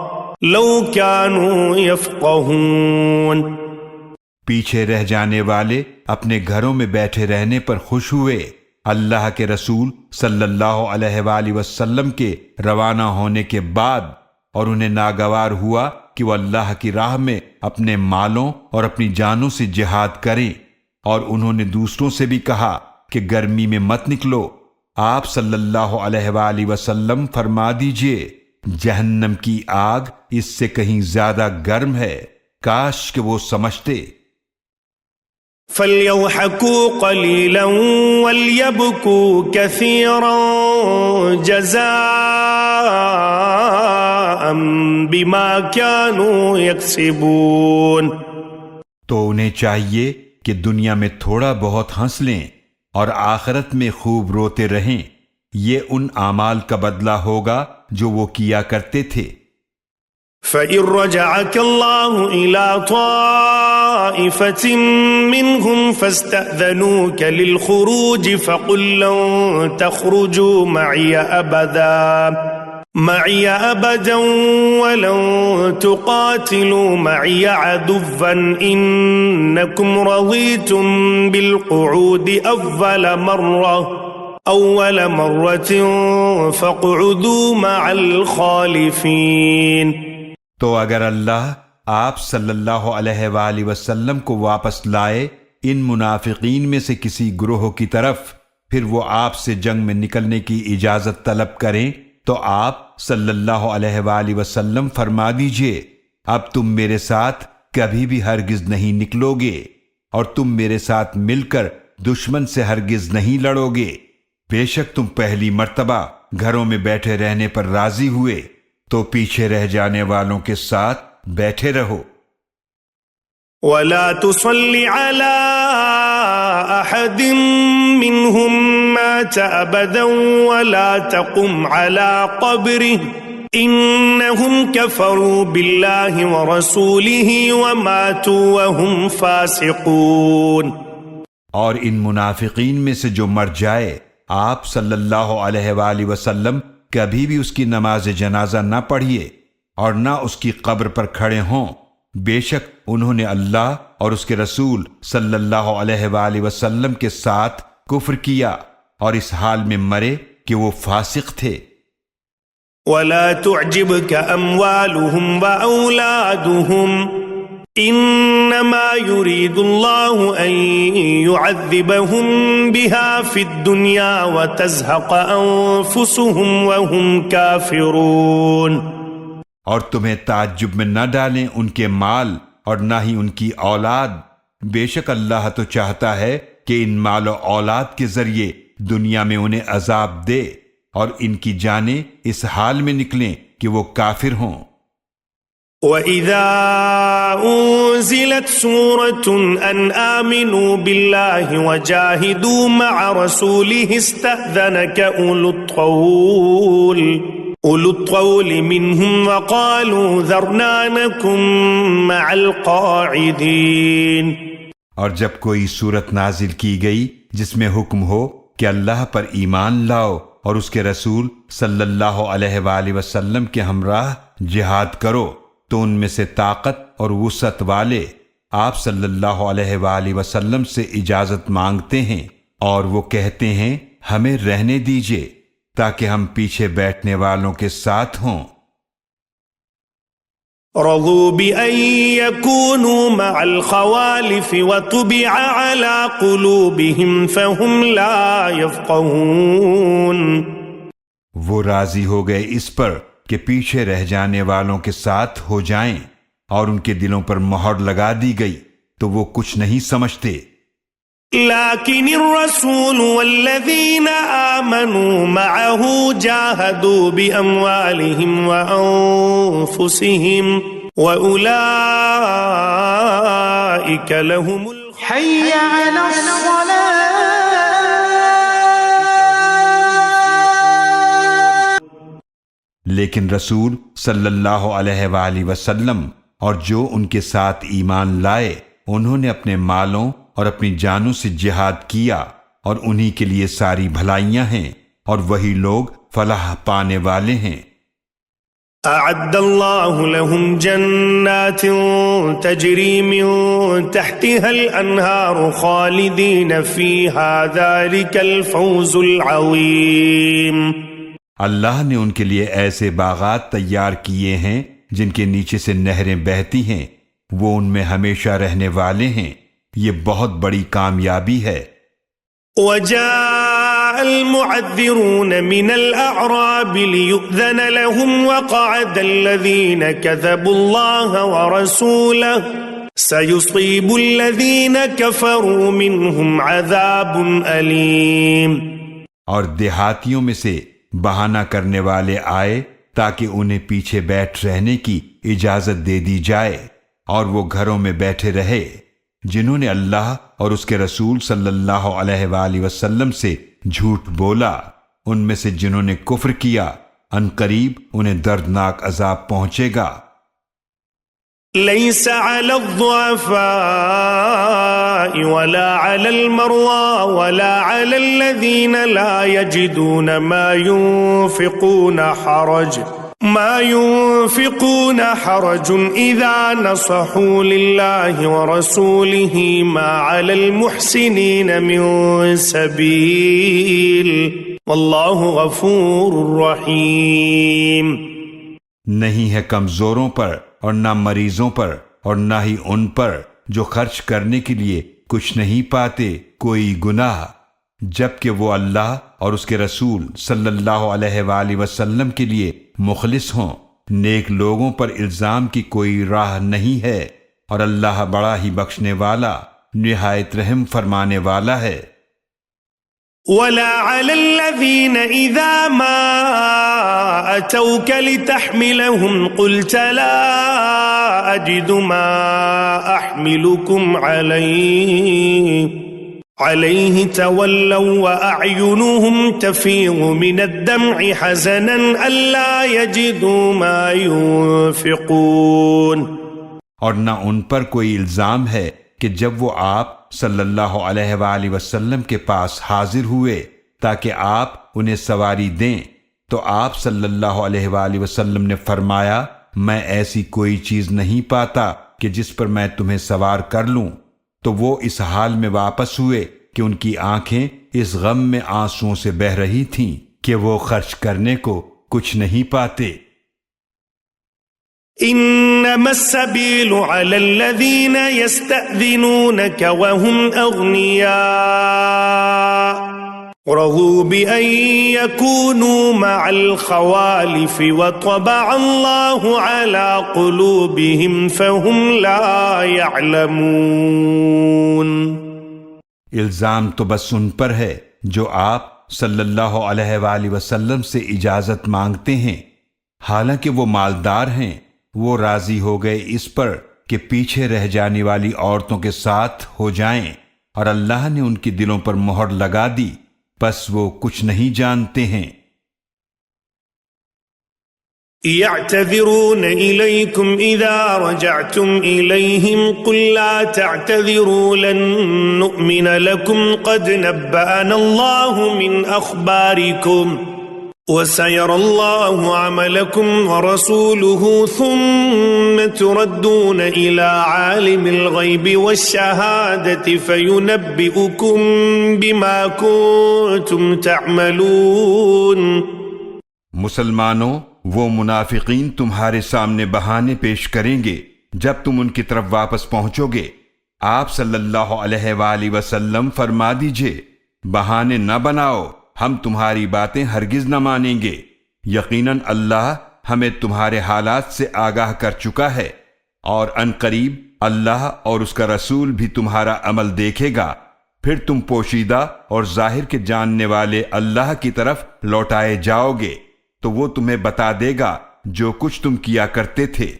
Speaker 1: لو كانوا يفقهون۔
Speaker 2: پیچھے رہ جانے والے اپنے گھروں میں بیٹھے رہنے پر خوش ہوئے اللہ کے رسول صلی اللہ علیہ وآلہ وسلم کے روانہ ہونے کے بعد، اور انہیں ناگوار ہوا کہ وہ اللہ کی راہ میں اپنے مالوں اور اپنی جانوں سے جہاد کریں، اور انہوں نے دوسروں سے بھی کہا کہ گرمی میں مت نکلو۔ آپ صلی اللہ علیہ وآلہ وسلم فرما دیجئے جہنم کی آگ اس سے کہیں زیادہ گرم ہے، کاش کہ وہ سمجھتے۔
Speaker 1: فَلْيَضْحَكُوا قَلِيلًا وَلْيَبْكُوا كَثِيرًا جَزَاءً بِمَا كَانُوا يَكْسِبُونَ۔
Speaker 2: تو انہیں چاہیے کہ دنیا میں تھوڑا بہت ہنس لیں اور آخرت میں خوب روتے رہیں، یہ ان اعمال کا بدلہ ہوگا جو وہ کیا کرتے تھے۔
Speaker 1: فَإِن رَّجَعَكَ اللَّهُ إِلَىٰ طَائِفَةٍ مِّنْهُمْ فَاسْتَأْذَنُوكَ لِلْخُرُوجِ فَقُل لَّن تَخْرُجُوا مَعِيَ أَبَدًا وَلَن تُقَاتِلُوا مَعِيَ عَدُوًّا إِنَّكُمْ رَضِيتُم بِالْقُعُودِ أَوَّلَ مَرَّةٍ فَاقْعُدُوا مَعَ الْخَالِفِينَ۔
Speaker 2: تو اگر اللہ آپ صلی اللہ علیہ وآلہ وسلم کو واپس لائے ان منافقین میں سے کسی گروہ کی طرف، پھر وہ آپ سے جنگ میں نکلنے کی اجازت طلب کریں تو آپ صلی اللہ علیہ وآلہ وسلم فرما دیجئے اب تم میرے ساتھ کبھی بھی ہرگز نہیں نکلو گے، اور تم میرے ساتھ مل کر دشمن سے ہرگز نہیں لڑو گے، بے شک تم پہلی مرتبہ گھروں میں بیٹھے رہنے پر راضی ہوئے، تو پیچھے رہ جانے والوں کے ساتھ بیٹھے رہو۔
Speaker 1: وَلَا تُصَلِّ عَلَىٰ أَحَدٍ مِّنْهُمْ مَاتَ أَبَدًا وَلَا تَقُمْ عَلَىٰ قَبْرِهِ إِنَّهُمْ كَفَرُوا بِاللَّهِ وَرَسُولِهِ وَمَاتُوا وَهُمْ فَاسِقُونَ۔
Speaker 2: اور ان منافقین میں سے جو مر جائے آپ صلی اللہ علیہ وآلہ وسلم کبھی بھی اس کی نماز جنازہ نہ پڑھیے اور نہ اس کی قبر پر کھڑے ہوں، بے شک انہوں نے اللہ اور اس کے رسول صلی اللہ علیہ وآلہ وسلم کے ساتھ کفر کیا اور اس حال میں مرے کہ وہ فاسق تھے۔
Speaker 1: ولا تعجبك أموالهم وأولادهم إنما يريد الله أن يعذبهم بها في الدنيا وتزهق أنفسهم وهم كافرون۔
Speaker 2: اور تمہیں تعجب میں نہ ڈالیں ان کے مال اور نہ ہی ان کی اولاد، بے شک اللہ تو چاہتا ہے کہ ان مال و اولاد کے ذریعے دنیا میں انہیں عذاب دے اور ان کی جانیں اس حال میں نکلیں کہ وہ کافر ہوں۔
Speaker 1: وَإِذَا أُنزِلَتْ سُورَةٌ أَنْ آمِنُوا بِاللَّهِ وَجَاهِدُوا مَعَ رَسُولِهِ اسْتَأْذَنَكَ أُولُو الطَّوْلِ مِنْهُمْ وَقَالُوا ذَرْنَا نَكُن مَعَ الْقَاعِدِينَ۔
Speaker 2: اور جب کوئی صورت نازل کی گئی جس میں حکم ہو کہ اللہ پر ایمان لاؤ اور اس کے رسول صلی اللہ علیہ وآلہ وسلم کے ہمراہ جہاد کرو، تو ان میں سے طاقت اور وسعت والے آپ صلی اللہ علیہ وآلہ وسلم سے اجازت مانگتے ہیں اور وہ کہتے ہیں ہمیں رہنے دیجئے تاکہ ہم پیچھے بیٹھنے والوں کے ساتھ ہوں۔
Speaker 1: رضوا بأن يكونوا مع الخوالف وطبع على قلوبهم فهم لا يفقهون۔
Speaker 2: وہ راضی ہو گئے اس پر کہ پیچھے رہ جانے والوں کے ساتھ ہو جائیں اور ان کے دلوں پر مہر لگا دی گئی تو وہ کچھ نہیں سمجھتے۔
Speaker 1: لكن الرسول والذين آمنوا معه جاهدوا بأموالهم وأنفسهم وأولئك لهم
Speaker 3: حي على الصلاة۔
Speaker 2: لیکن رسول صلی اللہ علیہ وآلہ وسلم اور جو ان کے ساتھ ایمان لائے انہوں نے اپنے مالوں اور اپنی جانوں سے جہاد کیا اور انہی کے لیے ساری بھلائیاں ہیں اور وہی لوگ فلاح پانے والے ہیں۔
Speaker 1: أعد الله لهم جنات تجري من تحتها الأنهار خالدين فيها ذلك الفوز العظيم۔
Speaker 2: اللہ نے ان کے لیے ایسے باغات تیار کیے ہیں جن کے نیچے سے نہریں بہتی ہیں، وہ ان میں ہمیشہ رہنے والے ہیں، یہ بہت بڑی کامیابی ہے۔
Speaker 1: وجاء المعذرون من الأعراب ليؤذن لهم وقعد الذين كذبوا الله ورسوله سيصيب الذين كفروا منهم عذاب أليم۔
Speaker 2: اور دیہاتیوں میں سے بہانہ کرنے والے آئے تاکہ انہیں پیچھے بیٹھ رہنے کی اجازت دے دی جائے اور وہ گھروں میں بیٹھے رہے۔ جنہوں نے اللہ اور اس کے رسول صلی اللہ علیہ وآلہ وسلم سے جھوٹ بولا، ان میں سے جنہوں نے کفر کیا، ان قریب انہیں دردناک عذاب پہنچے گا۔
Speaker 1: ليس على الضعفاء ولا على المرضى ولا على الذين لا يجدون ما ينفقون حرج إذا نصحوا لله ورسوله ما على المحسنين من سبيل والله غفور رحيم۔
Speaker 2: نہیں ہے کمزوروں پر اور نہ مریضوں پر اور نہ ہی ان پر جو خرچ کرنے کے لیے کچھ نہیں پاتے کوئی گناہ، جبکہ وہ اللہ اور اس کے رسول صلی اللہ علیہ وآلہ وسلم کے لیے مخلص ہوں۔ نیک لوگوں پر الزام کی کوئی راہ نہیں ہے اور اللہ بڑا ہی بخشنے والا نہایت رحم فرمانے والا ہے۔
Speaker 1: ولا على الذين إذا ما أتوك لتحملهم قلت لا أجد ما أحملكم عليه تولوا وأعينهم تفيض من الدمع حزنا ألا يجدوا ما ينفقون۔
Speaker 2: اور نہ ان پر کوئی الزام ہے کہ جب وہ آپ صلی اللہ علیہ وآلہ وسلم کے پاس حاضر ہوئے تاکہ آپ انہیں سواری دیں تو آپ صلی اللہ علیہ وآلہ وسلم نے فرمایا میں ایسی کوئی چیز نہیں پاتا کہ جس پر میں تمہیں سوار کر لوں، تو وہ اس حال میں واپس ہوئے کہ ان کی آنکھیں اس غم میں آنسوؤں سے بہہ رہی تھیں کہ وہ خرچ کرنے کو کچھ نہیں پاتے۔
Speaker 1: انما السبيل على الذين يستأذنونك وهم اغنياء رضوا بأن يكونوا مع الخوالف وطبع الله على قلوبهم فهم لا يعلمون۔
Speaker 2: الزام تو بس ان پر ہے جو آپ صلی اللہ علیہ وآلہ وسلم سے اجازت مانگتے ہیں، حالانکہ وہ مالدار ہیں۔ وہ راضی ہو گئے اس پر کہ پیچھے رہ جانے والی عورتوں کے ساتھ ہو جائیں، اور اللہ نے ان کے دلوں پر مہر لگا دی، پس وہ کچھ نہیں جانتے ہیں۔
Speaker 1: يعتذرون إليكم إذا رجعتم إليهم قل لا تعتذروا لن نؤمن لكم قد نبأنا الله من أخباركم وسيرى الله عملكم ورسوله ثم تردون إلى عالم الغيب والشهادة فينبئكم بما كنتم تعملون۔
Speaker 2: مسلمانوں، وہ منافقین تمہارے سامنے بہانے پیش کریں گے جب تم ان کی طرف واپس پہنچو گے۔ آپ صلی اللہ علیہ وآلہ وسلم فرما دیجئے، بہانے نہ بناؤ، ہم تمہاری باتیں ہرگز نہ مانیں گے، یقیناً اللہ ہمیں تمہارے حالات سے آگاہ کر چکا ہے، اور ان قریب اللہ اور اس کا رسول بھی تمہارا عمل دیکھے گا، پھر تم پوشیدہ اور ظاہر کے جاننے والے اللہ کی طرف لوٹائے جاؤ گے، تو وہ تمہیں بتا دے گا جو کچھ تم کیا کرتے تھے۔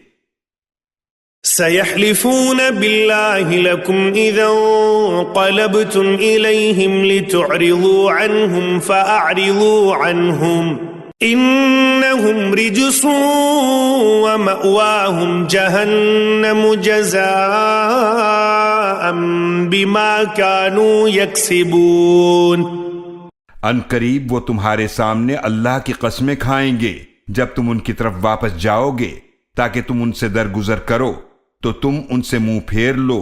Speaker 1: سيحلفون بالله لكم إذا انقلبتم إليهم لتعرضوا عنهم فأعرضوا عنهم إنهم رجس ومأواهم جهنم جزاء بما كانوا يكسبون۔
Speaker 2: ان قریب وہ تمہارے سامنے اللہ کی قسمیں کھائیں گے جب تم ان کی طرف واپس جاؤ گے تاکہ تم ان سے درگزر کرو، تو تم ان سے منہ پھیر لو،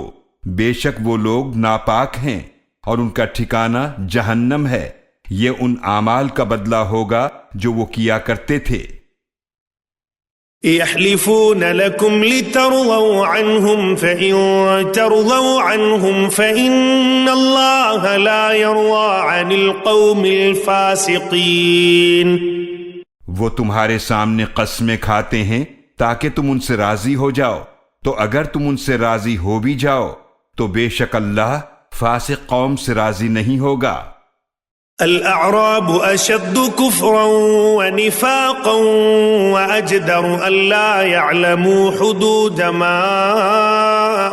Speaker 2: بے شک وہ لوگ ناپاک ہیں اور ان کا ٹھکانہ جہنم ہے، یہ ان اعمال کا بدلہ ہوگا جو وہ کیا کرتے تھے۔
Speaker 1: يحلفون لكم لترضوا عنهم فإن ترضوا عنهم فإن الله لا يرضى عن القوم الفاسقين۔
Speaker 2: وہ تمہارے سامنے قسمیں کھاتے ہیں تاکہ تم ان سے راضی ہو جاؤ، تو اگر تم ان سے راضی ہو بھی جاؤ تو بے شک اللہ فاسق قوم سے راضی نہیں ہوگا۔
Speaker 1: الأعراب أشد كفرا ونفاقا وأجدر ألا يعلموا حدود ما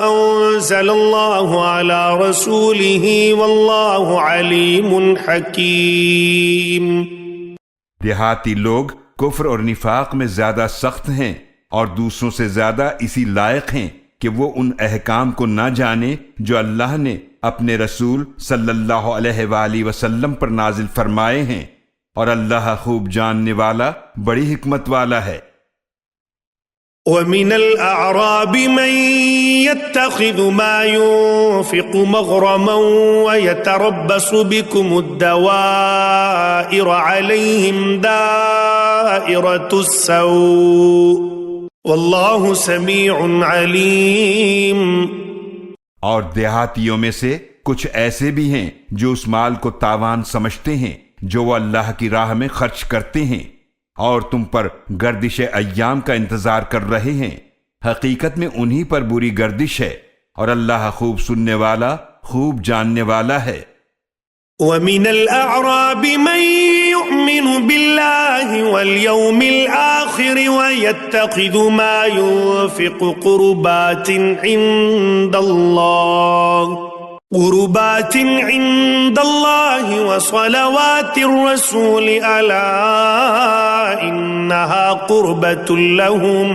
Speaker 1: أنزل الله على رسوله والله عليم حكيم۔
Speaker 2: دیہاتی لوگ کفر اور نفاق میں زیادہ سخت ہیں اور دوسروں سے زیادہ اسی لائق ہیں کہ وہ ان احکام کو نہ جانے جو اللہ نے اپنے رسول صلی اللہ علیہ وآلہ وسلم پر نازل فرمائے ہیں، اور اللہ خوب جاننے والا بڑی حکمت والا ہے۔
Speaker 1: وَمِنَ الْأَعْرَابِ مَن يَتَّخِذُ مَا يُنفِقُ مَغْرَمًا وَيَتَرَبَّصُ بِكُمُ الدَّوَائِرَ عَلَيْهِمْ دَائِرَةُ السَّوْءِ وَاللَّهُ سَمِيعٌ عَلِيمٌ۔
Speaker 2: اور دیہاتیوں میں سے کچھ ایسے بھی ہیں جو اس مال کو تاوان سمجھتے ہیں جو وہ اللہ کی راہ میں خرچ کرتے ہیں، اور تم پر گردش ایام کا انتظار کر رہے ہیں، حقیقت میں انہی پر بری گردش ہے، اور اللہ خوب سننے والا خوب جاننے والا ہے۔
Speaker 1: وَمِنَ الْأَعْرَابِ مَن يُؤْمِنُ بِاللَّهِ وَالْيَوْمِ الْآخِرِ وَيَتَّخِذُ مَا يُنفِقُ قُرُبَاتٍ عِندَ اللَّهِ وَصَلَوَاتِ الرَّسُولِ أَلَا إِنَّهَا قُرْبَةٌ لَهُمْ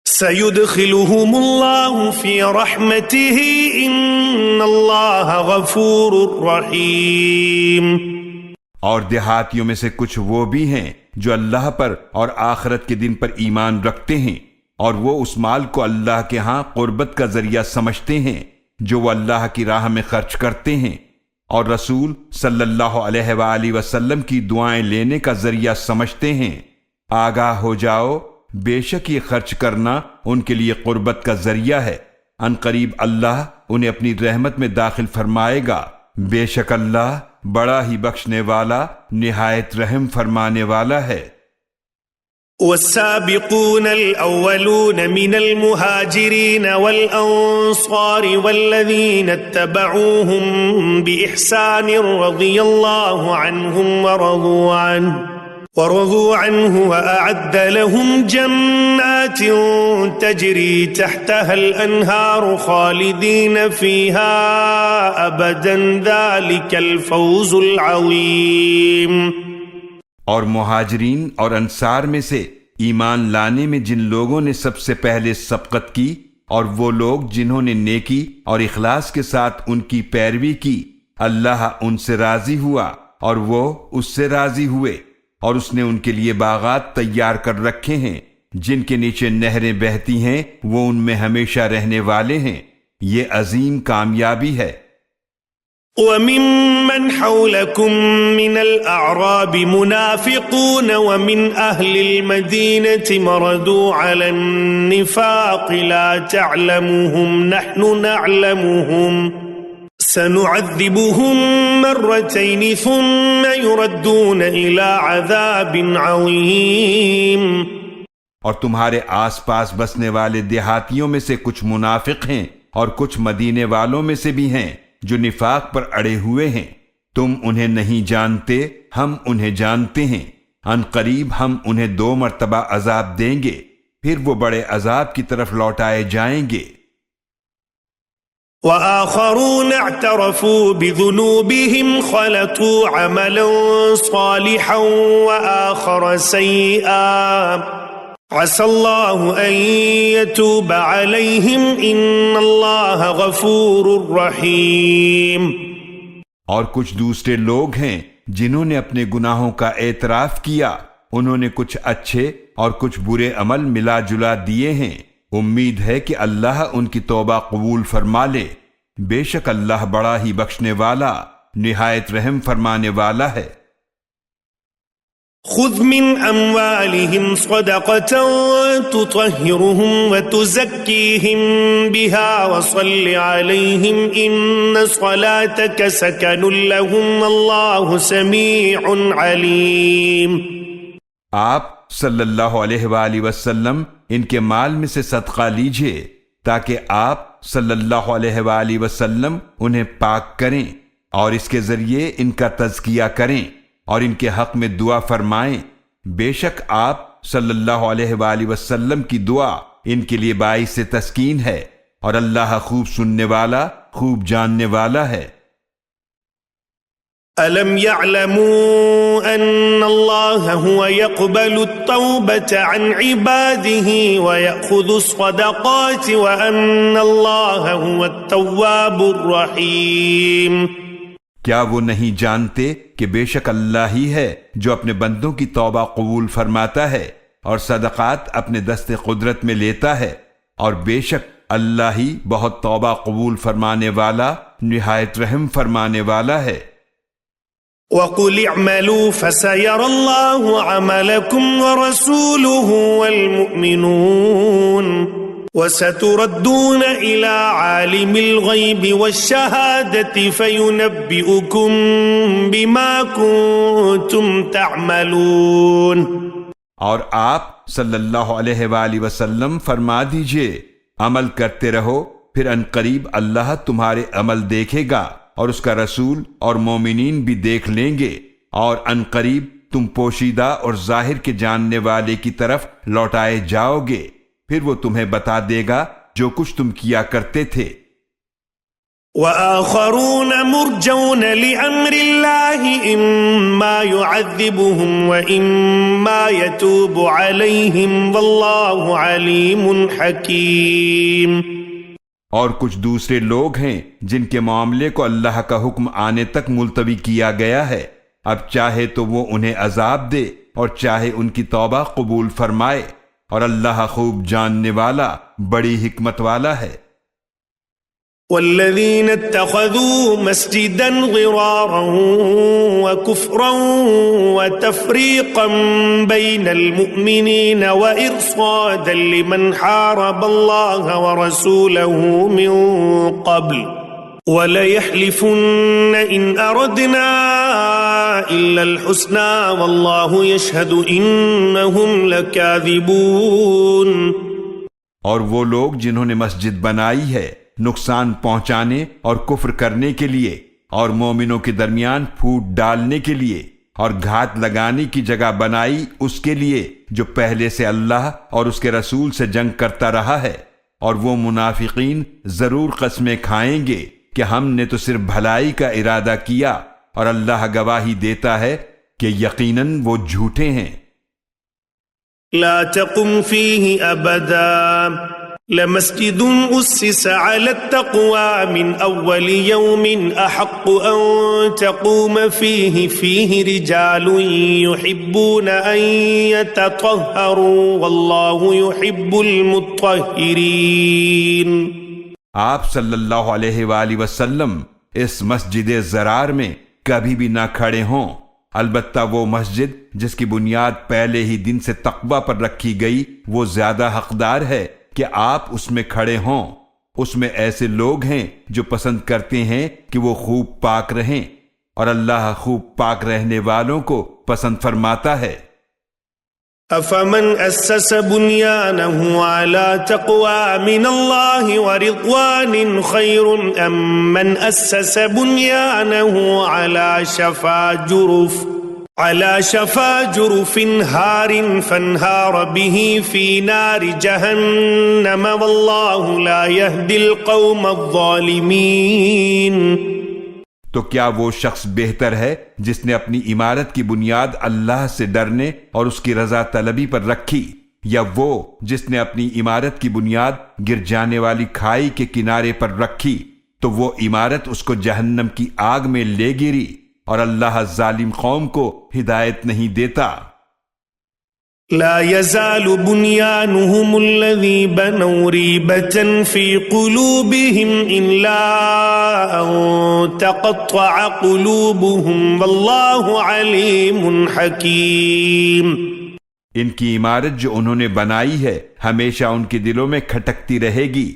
Speaker 1: سَيُدْخِلُهُمُ اللَّهُ فِي رَحْمَتِهِ إِنَّ اللَّهَ غَفُورٌ رَحِيمٌ۔
Speaker 2: اور دیہاتیوں میں سے کچھ وہ بھی ہیں جو اللہ پر اور آخرت کے دن پر ایمان رکھتے ہیں، اور وہ اس مال کو اللہ کے ہاں قربت کا ذریعہ سمجھتے ہیں جو وہ اللہ کی راہ میں خرچ کرتے ہیں، اور رسول صلی اللہ علیہ وآلہ وسلم کی دعائیں لینے کا ذریعہ سمجھتے ہیں۔ آگاہ ہو جاؤ، بے شک یہ خرچ کرنا ان کے لیے قربت کا ذریعہ ہے، ان قریب اللہ انہیں اپنی رحمت میں داخل فرمائے گا، بے شک اللہ بڑا ہی بخشنے والا نہایت رحم فرمانے والا ہے۔
Speaker 1: والسابقون الأولون من المهاجرين والأنصار والذين اتبعوهم بإحسان رضي الله عنهم ورضوا عنه وأعد لهم جنات تجري تحتها الأنهار خالدين فيها أبدا ذلك الفوز العظيم۔
Speaker 2: اور مہاجرین اور انصار میں سے ایمان لانے میں جن لوگوں نے سب سے پہلے سبقت کی، اور وہ لوگ جنہوں نے نیکی اور اخلاص کے ساتھ ان کی پیروی کی، اللہ ان سے راضی ہوا اور وہ اس سے راضی ہوئے، اور اس نے ان کے لیے باغات تیار کر رکھے ہیں جن کے نیچے نہریں بہتی ہیں، وہ ان میں ہمیشہ رہنے والے ہیں۔ یہ عظیم کامیابی ہے۔
Speaker 1: وَمِمَّنْ حَوْلَكُمْ مِنَ الْأَعْرَابِ مُنَافِقُونَ وَمِنْ أَهْلِ الْمَدِينَةِ مَرَدُوا عَلَى النِّفَاقِ لَا تَعْلَمُهُمْ نَحْنُ نَعْلَمُهُمْ سَنُعَذِّبُهُمْ مَرَّتَيْنِ ثُمَّ يُرَدُّونَ إِلَى عَذَابٍ عَظِيمٍ۔
Speaker 2: اور تمہارے آس پاس بسنے والے دیہاتیوں میں سے کچھ منافق ہیں اور کچھ مدینے والوں میں سے بھی ہیں جو نفاق پر اڑے ہوئے ہیں، تم انہیں نہیں جانتے، ہم انہیں جانتے ہیں، ان قریب ہم انہیں 2 مرتبہ عذاب دیں گے، پھر وہ بڑے عذاب کی طرف لوٹائے جائیں گے۔
Speaker 1: وآخرون اعترفوا بذنوبهم خلطوا عملا صالحا وآخر سيئا عسى الله أن يتوب عليهم إن الله غفور رحيم۔
Speaker 2: اور کچھ دوسرے لوگ ہیں جنہوں نے اپنے گناہوں کا اعتراف کیا، انہوں نے کچھ اچھے اور کچھ برے عمل ملا جلا دیے ہیں، امید ہے کہ اللہ ان کی توبہ قبول فرما لے، بے شک اللہ بڑا ہی بخشنے والا نہایت رحم فرمانے والا ہے۔
Speaker 1: خذ من اموالهم صدقة تطهرهم وتزكيهم بها وصل عليهم ان صلاتك سكن لهم والله سميع عليم۔
Speaker 2: آپ صلی اللہ علیہ وآلہ وسلم ان کے مال میں سے صدقہ لیجئے تاکہ آپ صلی اللہ علیہ وآلہ وسلم انہیں پاک کریں اور اس کے ذریعے ان کا تزکیہ کریں اور ان کے حق میں دعا فرمائیں، بے شک آپ صلی اللہ علیہ وآلہ وسلم کی دعا ان کے لیے باعث تسکین ہے، اور اللہ خوب سننے والا خوب جاننے والا ہے۔
Speaker 1: أَلَمْ يَعْلَمُوا أَنَّ اللَّهَ هُوَ يَقْبَلُ التَّوْبَةَ عَنْ عِبَادِهِ وَيَأْخُذُ الصَّدَقَاتِ وَأَنَّ اللَّهَ هُوَ التَّوَّابُ الرَّحِيمُ۔
Speaker 2: کیا وہ نہیں جانتے کہ بے شک اللہ ہی ہے جو اپنے بندوں کی توبہ قبول فرماتا ہے اور صدقات اپنے دست قدرت میں لیتا ہے، اور بے شک اللہ ہی بہت توبہ قبول فرمانے والا نہایت رحم فرمانے والا ہے۔
Speaker 1: وَقُلِ اعْمَلُوا فَسَيَرَى اللَّهُ عَمَلَكُمْ وَرَسُولُهُ وَالْمُؤْمِنُونَ وَسَتُرَدُّونَ إِلَى عَالِمِ الْغَيْبِ وَالشَّهَادَةِ فَيُنَبِّئُكُم بِمَا كُنتُمْ تَعْمَلُونَ۔
Speaker 2: اور آپ صلی اللہ علیہ وآلہ وسلم فرما دیجئے، عمل کرتے رہو، پھر ان قریب اللہ تمہارے عمل دیکھے گا اور اس کا رسول اور مومنین بھی دیکھ لیں گے، اور ان قریب تم پوشیدہ اور ظاہر کے جاننے والے کی طرف لوٹائے جاؤ گے، پھر وہ تمہیں بتا دے گا جو کچھ تم کیا کرتے تھے۔
Speaker 1: وَآخَرُونَ مُرْجَوْنَ لِأَمْرِ اللَّهِ إِمَّا يُعَذِّبُهُمْ وَإِمَّا يَتُوبُ عَلَيْهِمْ وَاللَّهُ عَلِيمٌ حَكِيمٌ۔
Speaker 2: اور کچھ دوسرے لوگ ہیں جن کے معاملے کو اللہ کا حکم آنے تک ملتوی کیا گیا ہے، اب چاہے تو وہ انہیں عذاب دے اور چاہے ان کی توبہ قبول فرمائے، اور اللہ خوب جاننے والا بڑی حکمت والا ہے۔
Speaker 1: والذين اتخذوا مسجدا ضرارا وكفرا وتفريقا بين المؤمنين وإرصادا لمن حارب الله ورسوله من قبل وليحلفن إن أردنا إلا الحسنى والله يشهد إنهم لكاذبون۔
Speaker 2: اور وہ لوگ جنہوں نے مسجد بنائی ہے نقصان پہنچانے اور کفر کرنے کے لیے اور مومنوں کے درمیان پھوٹ ڈالنے کے لیے اور گھات لگانے کی جگہ بنائی اس کے لیے جو پہلے سے اللہ اور اس کے رسول سے جنگ کرتا رہا ہے، اور وہ منافقین ضرور قسمیں کھائیں گے کہ ہم نے تو صرف بھلائی کا ارادہ کیا، اور اللہ گواہی دیتا ہے کہ یقیناً وہ جھوٹے ہیں۔
Speaker 1: لا تقم فيه أبدا لمسجد أسس على التقوى من أول يوم أحق أن تقوم فيه رجال يحبون أن يتطهروا والله يحب المطهرين۔
Speaker 2: آپ صلی اللہ علیہ وآلہ وسلم اس مسجد زرار میں کبھی بھی نہ کھڑے ہوں، البتہ وہ مسجد جس کی بنیاد پہلے ہی دن سے تقوی پر رکھی گئی وہ زیادہ حقدار ہے کہ آپ اس میں کھڑے ہوں۔ اس میں ایسے لوگ ہیں جو پسند کرتے ہیں کہ وہ خوب پاک رہیں، اور اللہ خوب پاک رہنے والوں کو پسند فرماتا ہے۔
Speaker 1: أفمن أسس بنيانه على تقوى من الله ورضوان خير أم من أسس بنيانه على شفا جرف هار فانهار به في نار جهنم والله لا يهدي القوم الظالمين۔
Speaker 2: تو کیا وہ شخص بہتر ہے جس نے اپنی عمارت کی بنیاد اللہ سے ڈرنے اور اس کی رضا طلبی پر رکھی، یا وہ جس نے اپنی عمارت کی بنیاد گر جانے والی کھائی کے کنارے پر رکھی تو وہ عمارت اس کو جہنم کی آگ میں لے گری، اور اللہ ظالم قوم کو ہدایت نہیں دیتا۔
Speaker 1: لا يزال بنيانهم الذي بنوا ريبة في قلوبهم إلا أن تقطع قلوبهم والله عليم حكيم۔
Speaker 2: ان کی عمارت جو انہوں نے بنائی ہے ہمیشہ ان کے دلوں میں کھٹکتی رہے گی،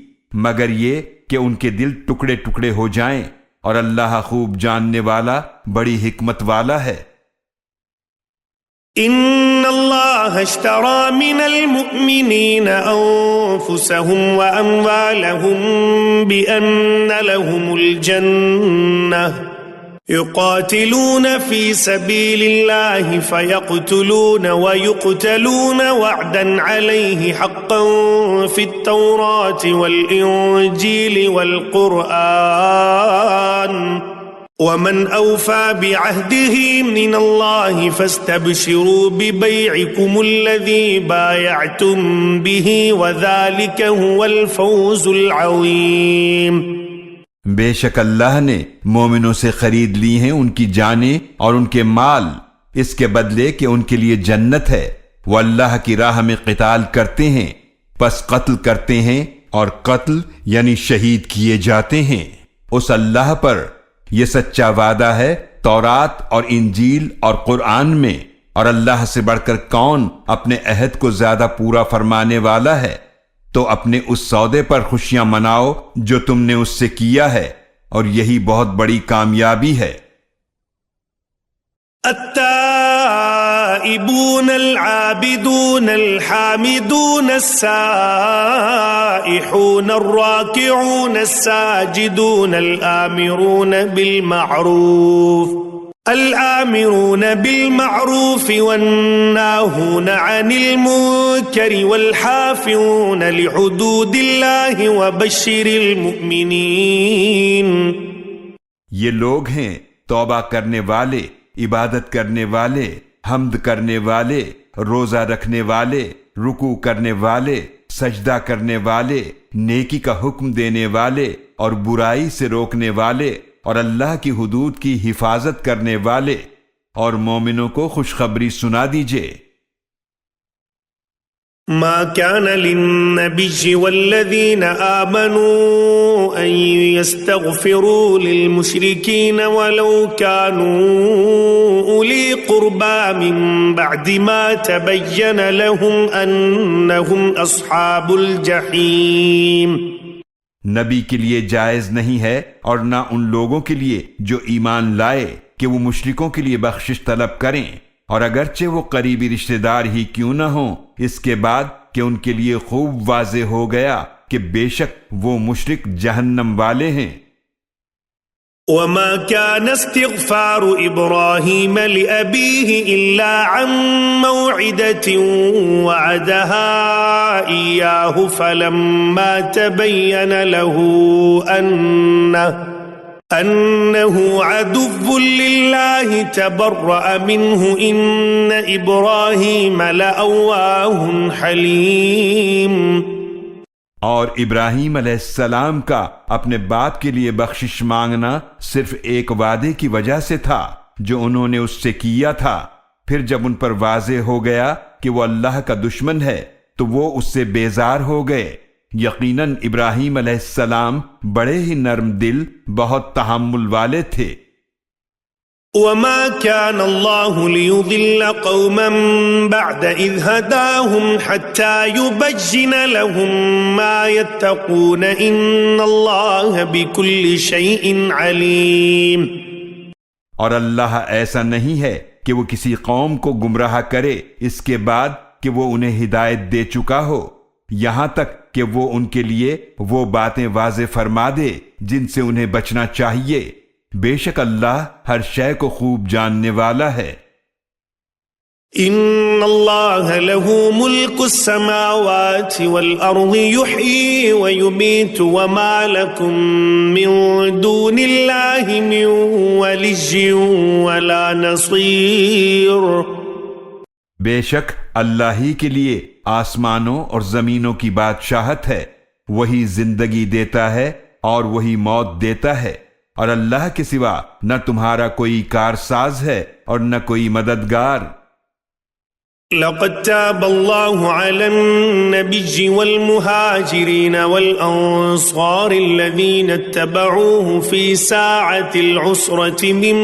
Speaker 2: مگر یہ کہ ان کے دل ٹکڑے ٹکڑے ہو جائیں، اور اللہ خوب جاننے والا بڑی حکمت والا ہے۔
Speaker 1: ان اللہ اشترى من المؤمنین انفسهم واموالهم بان لهم الجنہ يقاتلون في سبيل الله فيقتلون ويقتلون وعدا عليه حقا في التوراة والإنجيل والقرآن ومن أوفى بعهده من الله فاستبشروا ببيعكم الذي بايعتم به وذلك هو الفوز العظيم۔
Speaker 2: بے شک اللہ نے مومنوں سے خرید لی ہیں ان کی جانیں اور ان کے مال، اس کے بدلے کہ ان کے لیے جنت ہے، وہ اللہ کی راہ میں قتال کرتے ہیں، پس قتل کرتے ہیں اور قتل یعنی شہید کیے جاتے ہیں، اس اللہ پر یہ سچا وعدہ ہے تورات اور انجیل اور قرآن میں، اور اللہ سے بڑھ کر کون اپنے عہد کو زیادہ پورا فرمانے والا ہے؟ تو اپنے اس سودے پر خوشیاں مناؤ جو تم نے اس سے کیا ہے، اور یہی بہت بڑی کامیابی ہے۔
Speaker 1: التائبون العابدون الحامدون السائحون الراكعون الساجدون الآمرون بالمعروف والناهون عن المنكر والحافظون لحدود الله وبشر المؤمنين۔
Speaker 2: یہ لوگ ہیں توبہ کرنے والے، عبادت کرنے والے، حمد کرنے والے، روزہ رکھنے والے، رکوع کرنے والے، سجدہ کرنے والے، نیکی کا حکم دینے والے اور برائی سے روکنے والے، اور اللہ کی حدود کی حفاظت کرنے والے، اور مومنوں کو خوشخبری سنا دیجئے۔
Speaker 1: ما كان للنبي والذين آمنوا أن يستغفروا للمشركين ولو كانوا أولي قربى من بعد ما تبين لهم أنهم أصحاب الجحيم.
Speaker 2: نبی کے لیے جائز نہیں ہے اور نہ ان لوگوں کے لیے جو ایمان لائے کہ وہ مشرکوں کے لیے بخشش طلب کریں، اور اگرچہ وہ قریبی رشتہ دار ہی کیوں نہ ہوں، اس کے بعد کہ ان کے لیے خوب واضح ہو گیا کہ بے شک وہ مشرک جہنم والے ہیں.
Speaker 1: وما كان استغفار إبراهيم لأبيه إلا عن موعدة وعدها إياه فلما تبين له أنه عدو لله تبرأ منه إن إبراهيم لأواه حليم.
Speaker 2: اور ابراہیم علیہ السلام کا اپنے باپ کے لیے بخشش مانگنا صرف ایک وعدے کی وجہ سے تھا جو انہوں نے اس سے کیا تھا. پھر جب ان پر واضح ہو گیا کہ وہ اللہ کا دشمن ہے تو وہ اس سے بیزار ہو گئے. یقیناً ابراہیم علیہ السلام بڑے ہی نرم دل، بہت تحمل والے تھے.
Speaker 1: وما كان الله ليضل قوما بعد إذ هداهم حتى يبين لهم ما يتقون إن الله بكل شيء عليم.
Speaker 2: اور اللہ ایسا نہیں ہے کہ وہ کسی قوم کو گمراہ کرے اس کے بعد کہ وہ انہیں ہدایت دے چکا ہو، یہاں تک کہ وہ ان کے لیے وہ باتیں واضح فرما دے جن سے انہیں بچنا چاہیے. بے شک اللہ ہر شے کو خوب جاننے والا ہے.
Speaker 1: ان اللہ له ملک السماوات والارض يحيي ويميت وما لكم من دون اللہ من ولی ولا نصیر.
Speaker 2: بے شک اللہ ہی کے لیے آسمانوں اور زمینوں کی بادشاہت ہے، وہی زندگی دیتا ہے اور وہی موت دیتا ہے، اور اللہ کے سوا نہ تمہارا کوئی کارساز ہے اور نہ کوئی مددگار.
Speaker 1: لقد تاب الله على النبي والمهاجرين والأنصار الذين اتبعوه في ساعة العسرة من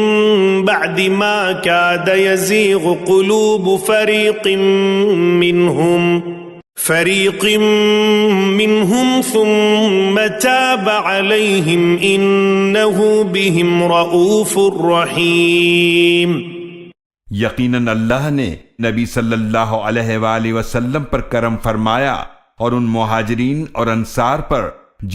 Speaker 1: بعد ما كاد يزيغ قلوب فريق منهم ثم تاب عليهم إنه بهم رؤوف رحيم.
Speaker 2: یقیناً اللہ نے نبی صلی اللہ علیہ وآلہ وسلم پر کرم فرمایا اور ان مہاجرین اور انصار پر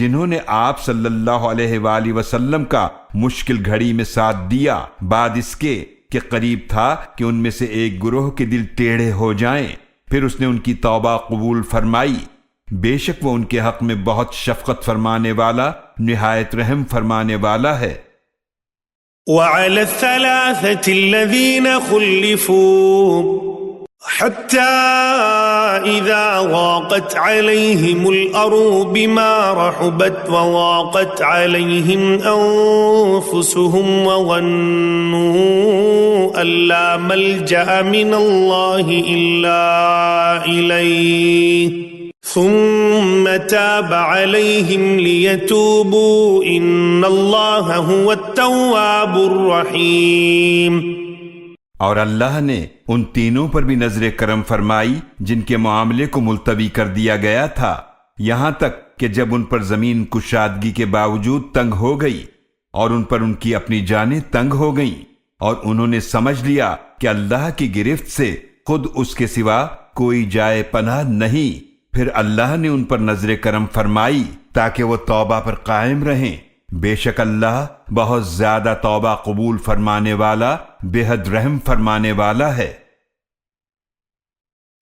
Speaker 2: جنہوں نے آپ صلی اللہ علیہ وآلہ وسلم کا مشکل گھڑی میں ساتھ دیا، بعد اس کے کہ قریب تھا کہ ان میں سے ایک گروہ کے دل ٹیڑھے ہو جائیں. پھر اس نے ان کی توبہ قبول فرمائی. بے شک وہ ان کے حق میں بہت شفقت فرمانے والا، نہایت رحم فرمانے والا ہے.
Speaker 1: وعلى الثلاثة الذين خلفوا حتى إذا ضاقت عليهم الأرض بما رحبت وضاقت عليهم أنفسهم وظنوا أن لا ملجأ من الله إلا إليه ثم تاب عليهم ليتوبوا إن الله هو التواب الرحيم.
Speaker 2: اور اللہ نے ان تینوں پر بھی نظر کرم فرمائی جن کے معاملے کو ملتوی کر دیا گیا تھا، یہاں تک کہ جب ان پر زمین کشادگی کے باوجود تنگ ہو گئی اور ان پر ان کی اپنی جانیں تنگ ہو گئیں، اور انہوں نے سمجھ لیا کہ اللہ کی گرفت سے خود اس کے سوا کوئی جائے پناہ نہیں، پھر اللہ نے ان پر نظر کرم فرمائی تاکہ وہ توبہ پر قائم رہیں. بے شک اللہ بہت زیادہ توبہ قبول فرمانے والا، بے حد رحم فرمانے والا ہے.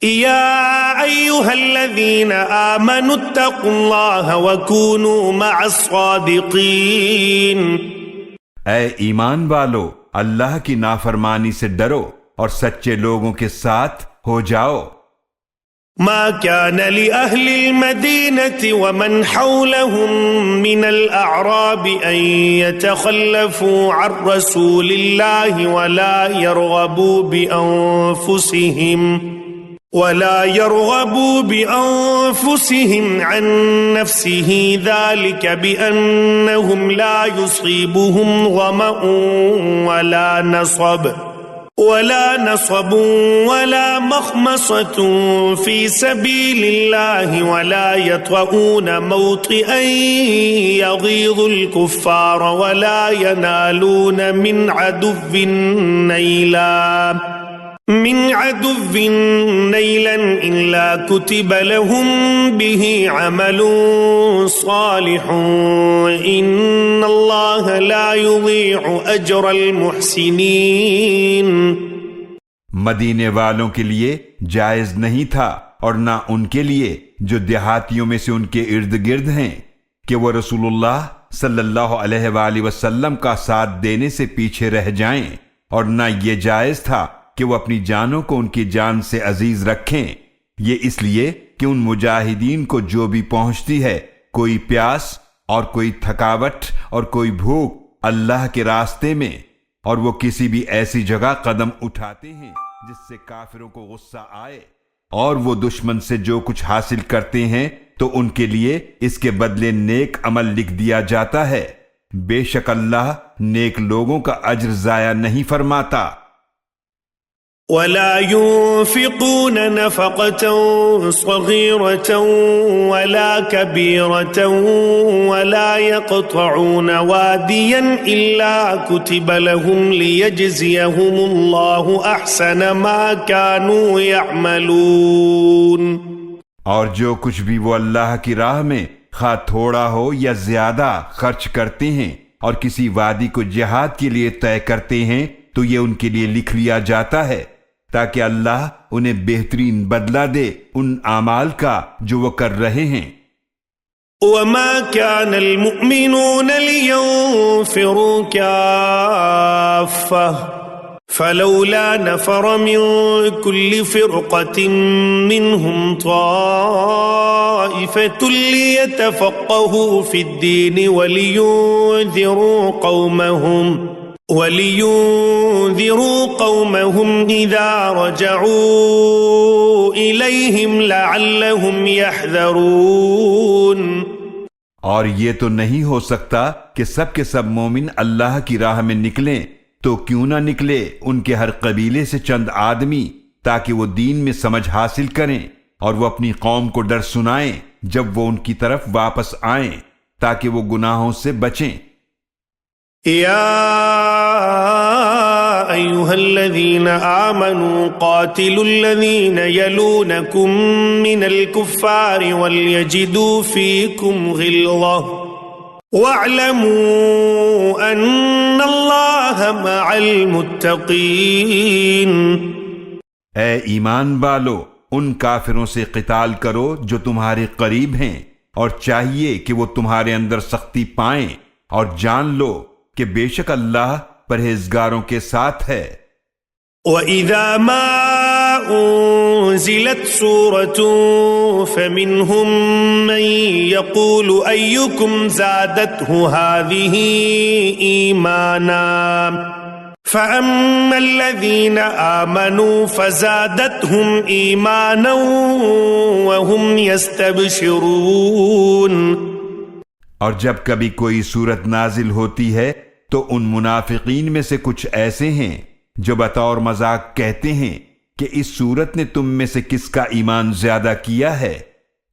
Speaker 1: يا أيها الذين آمنوا اتقوا الله وكونوا مع الصادقين.
Speaker 2: اے ایمان والو، اللہ کی نافرمانی سے ڈرو اور سچے لوگوں کے ساتھ ہو جاؤ.
Speaker 1: ما كان لأهل المدينة ومن حولهم من الأعراب أن يتخلفوا عن رسول الله ولا يرغبوا بأنفسهم ولا يرغبوا بأنفسهم عن نفسه ذلك بأنهم لا يصيبهم ظمأ ولا نصب ولا مخمصة في سبيل الله ولا يطؤون موطئا يغيظ الكفار ولا ينالون من عدو نيلا إلا كتب لهم به عمل صالح إن الله لا يضيع أجر المحسنين.
Speaker 2: مدینے والوں کے لیے جائز نہیں تھا اور نہ ان کے لیے جو دیہاتیوں میں سے ان کے ارد گرد ہیں کہ وہ رسول اللہ صلی اللہ علیہ وآلہ وسلم کا ساتھ دینے سے پیچھے رہ جائیں، اور نہ یہ جائز تھا کہ وہ اپنی جانوں کو ان کی جان سے عزیز رکھیں، یہ اس لیے کہ ان مجاہدین کو جو بھی پہنچتی ہے، کوئی پیاس اور کوئی تھکاوٹ اور کوئی بھوک اللہ کے راستے میں، اور وہ کسی بھی ایسی جگہ قدم اٹھاتے ہیں جس سے کافروں کو غصہ آئے، اور وہ دشمن سے جو کچھ حاصل کرتے ہیں تو ان کے لیے اس کے بدلے نیک عمل لکھ دیا جاتا ہے، بے شک اللہ نیک لوگوں کا اجر ضائع نہیں فرماتا.
Speaker 1: ولا ينفقون نفقة صغيرة ولا كبيرة ولا يقطعون واديا إلا كتب لهم ليجزيهم الله أحسن ما كانوا يعملون.
Speaker 2: اور جو کچھ بھی وہ اللہ کی راہ میں خواہ تھوڑا ہو یا زیادہ خرچ کرتے ہیں اور کسی وادی کو جہاد کے لیے طے کرتے ہیں تو یہ ان کے لیے لکھ لیا جاتا ہے تاکہ اللہ انہیں بہترین بدلہ دے ان اعمال کا جو وہ کر رہے ہیں.
Speaker 1: وما كان المؤمنون لينفروا كافة فلولا نفر من كل فرقة منهم طائفة ليتفقهوا في الدين ولينذروا قومهم إذا رجعوا إليهم لعلهم يحذرون.
Speaker 2: اور یہ تو نہیں ہو سکتا کہ سب کے سب مومن اللہ کی راہ میں نکلیں، تو کیوں نہ نکلے ان کے ہر قبیلے سے چند آدمی تاکہ وہ دین میں سمجھ حاصل کریں اور وہ اپنی قوم کو ڈر سنائیں جب وہ ان کی طرف واپس آئیں تاکہ وہ گناہوں سے بچیں.
Speaker 1: يا أيها الذين آمنوا قاتلوا الذين يلونكم من الكفار وليجدوا فيكم غلظة واعلموا أن الله مع المتقين.
Speaker 2: اے ایمان والو، ان کافروں سے قتال کرو جو تمہارے قریب ہیں، اور چاہیے کہ وہ تمہارے اندر سختی پائیں، اور جان لو کہ بے شک اللہ پرہیزگاروں کے ساتھ ہے.
Speaker 1: وَإِذَا مَا أُنزِلَتْ سُورَةٌ فَمِنْهُمْ مَنْ يَقُولُ أَيُّكُمْ زَادَتْهُ هَذِهِ إِيمَانًا فَأَمَّا الَّذِينَ آمَنُوا فَزَادَتْهُمْ إِيمَانًا وَهُمْ يَسْتَبْشِرُونَ.
Speaker 2: اور جب کبھی کوئی صورت نازل ہوتی ہے تو ان منافقین میں سے کچھ ایسے ہیں جو بطور مذاق کہتے ہیں کہ اس صورت نے تم میں سے کس کا ایمان زیادہ کیا ہے،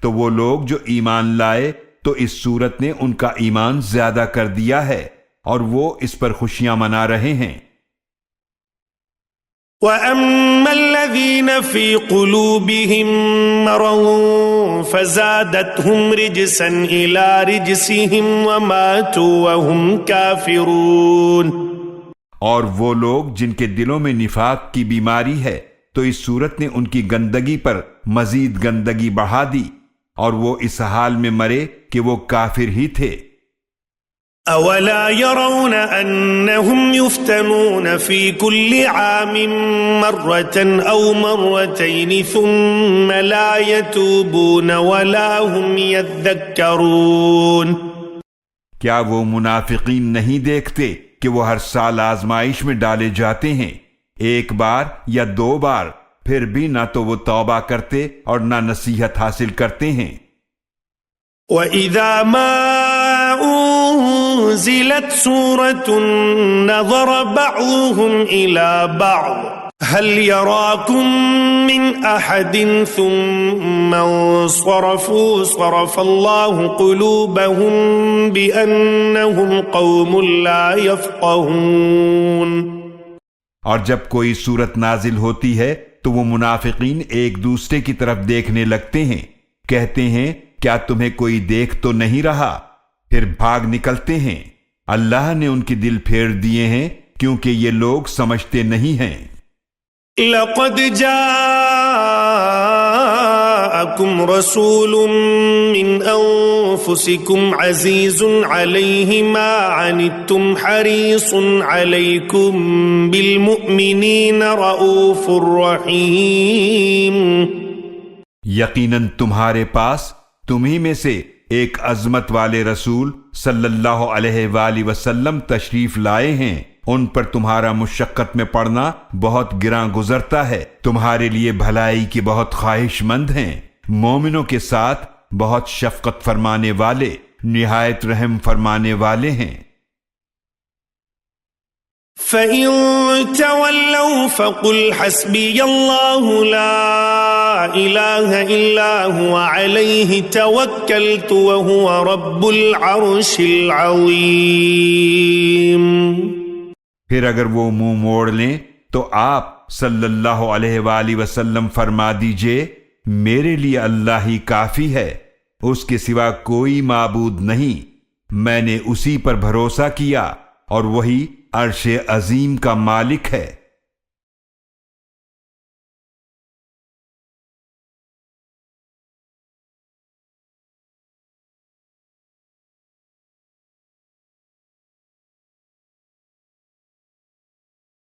Speaker 2: تو وہ لوگ جو ایمان لائے تو اس صورت نے ان کا ایمان زیادہ کر دیا ہے اور وہ اس پر خوشیاں منا رہے ہیں.
Speaker 1: وَأَمَّا الَّذِينَ فِي قُلُوبِهِم مَّرَضٌ فَزَادَتْهُمْ رِجْسًا إِلَى رِجْسِهِمْ وَمَاتُوا وَهُمْ كَافِرُونَ.
Speaker 2: اور وہ لوگ جن کے دلوں میں نفاق کی بیماری ہے تو اس صورت نے ان کی گندگی پر مزید گندگی بڑھا دی، اور وہ اس حال میں مرے کہ وہ کافر ہی تھے.
Speaker 1: أَوَلَا يَرَوْنَ أَنَّهُمْ يُفْتَنُونَ فِي كُلِّ عَامٍ مَرَّةً أَوْ مَرَّتَيْنِ ثُمَّ لَا يَتُوبُونَ وَلَا هُمْ يَذَّكَّرُونَ.
Speaker 2: کیا وہ منافقین نہیں دیکھتے کہ وہ ہر سال آزمائش میں ڈالے جاتے ہیں، ایک بار یا دو بار، پھر بھی نہ تو وہ توبہ کرتے اور نہ نصیحت حاصل کرتے ہیں۔
Speaker 1: وَإِذَا مَا أُنزِلَتْ سُورَةٌ نَظَرَ بَعْضُهُمْ إِلَى بَعْضٍ هَلْ يَرَاكُمْ مِنْ أَحَدٍ ثُمَّ انصَرَفُوا صَرَفَ اللَّهُ قُلُوبَهُمْ بِأَنَّهُمْ قَوْمٌ لَا يَفْقَهُونَ۔
Speaker 2: اور جب کوئی صورت نازل ہوتی ہے تو وہ منافقین ایک دوسرے کی طرف دیکھنے لگتے ہیں، کہتے ہیں کیا تمہیں کوئی دیکھ تو نہیں رہا؟ پھر بھاگ نکلتے ہیں۔ اللہ نے ان کے دل پھیر دیے ہیں کیونکہ یہ لوگ سمجھتے نہیں ہیں۔
Speaker 1: لَقَدْ جَاءَكُمْ رَسُولٌ مِّنْ أَنفُسِكُمْ عَزِيزٌ عَلَيْهِ مَا عَنِتُّمْ حَرِيصٌ عَلَيْكُمْ بِالْمُؤْمِنِينَ رَءُوفٌ رَحِيمٌ۔
Speaker 2: یقیناً تمہارے پاس تمہیں میں سے ایک عظمت والے رسول صلی اللہ علیہ وآلہ وسلم تشریف لائے ہیں، ان پر تمہارا مشقت میں پڑنا بہت گراں گزرتا ہے، تمہارے لیے بھلائی کی بہت خواہش مند ہیں، مومنوں کے ساتھ بہت شفقت فرمانے والے، نہایت رحم فرمانے والے ہیں۔
Speaker 1: فَإِن تَوَلَّوْا فَقُلْ حَسْبِيَ اللَّهُ لَا إِلَٰهَ إِلَّا هُوَ عَلَيْهِ تَوَكَّلْتُ وَهُوَ رَبُّ الْعَرْشِ الْعَظِيمِ۔
Speaker 2: پھر اگر وہ منہ موڑ لیں تو آپ صلی اللہ علیہ وآلہ وسلم فرما دیجئے میرے لیے اللہ ہی کافی ہے، اس کے سوا کوئی معبود نہیں، میں نے اسی پر بھروسہ کیا اور وہی عرش عظیم کا مالک ہے۔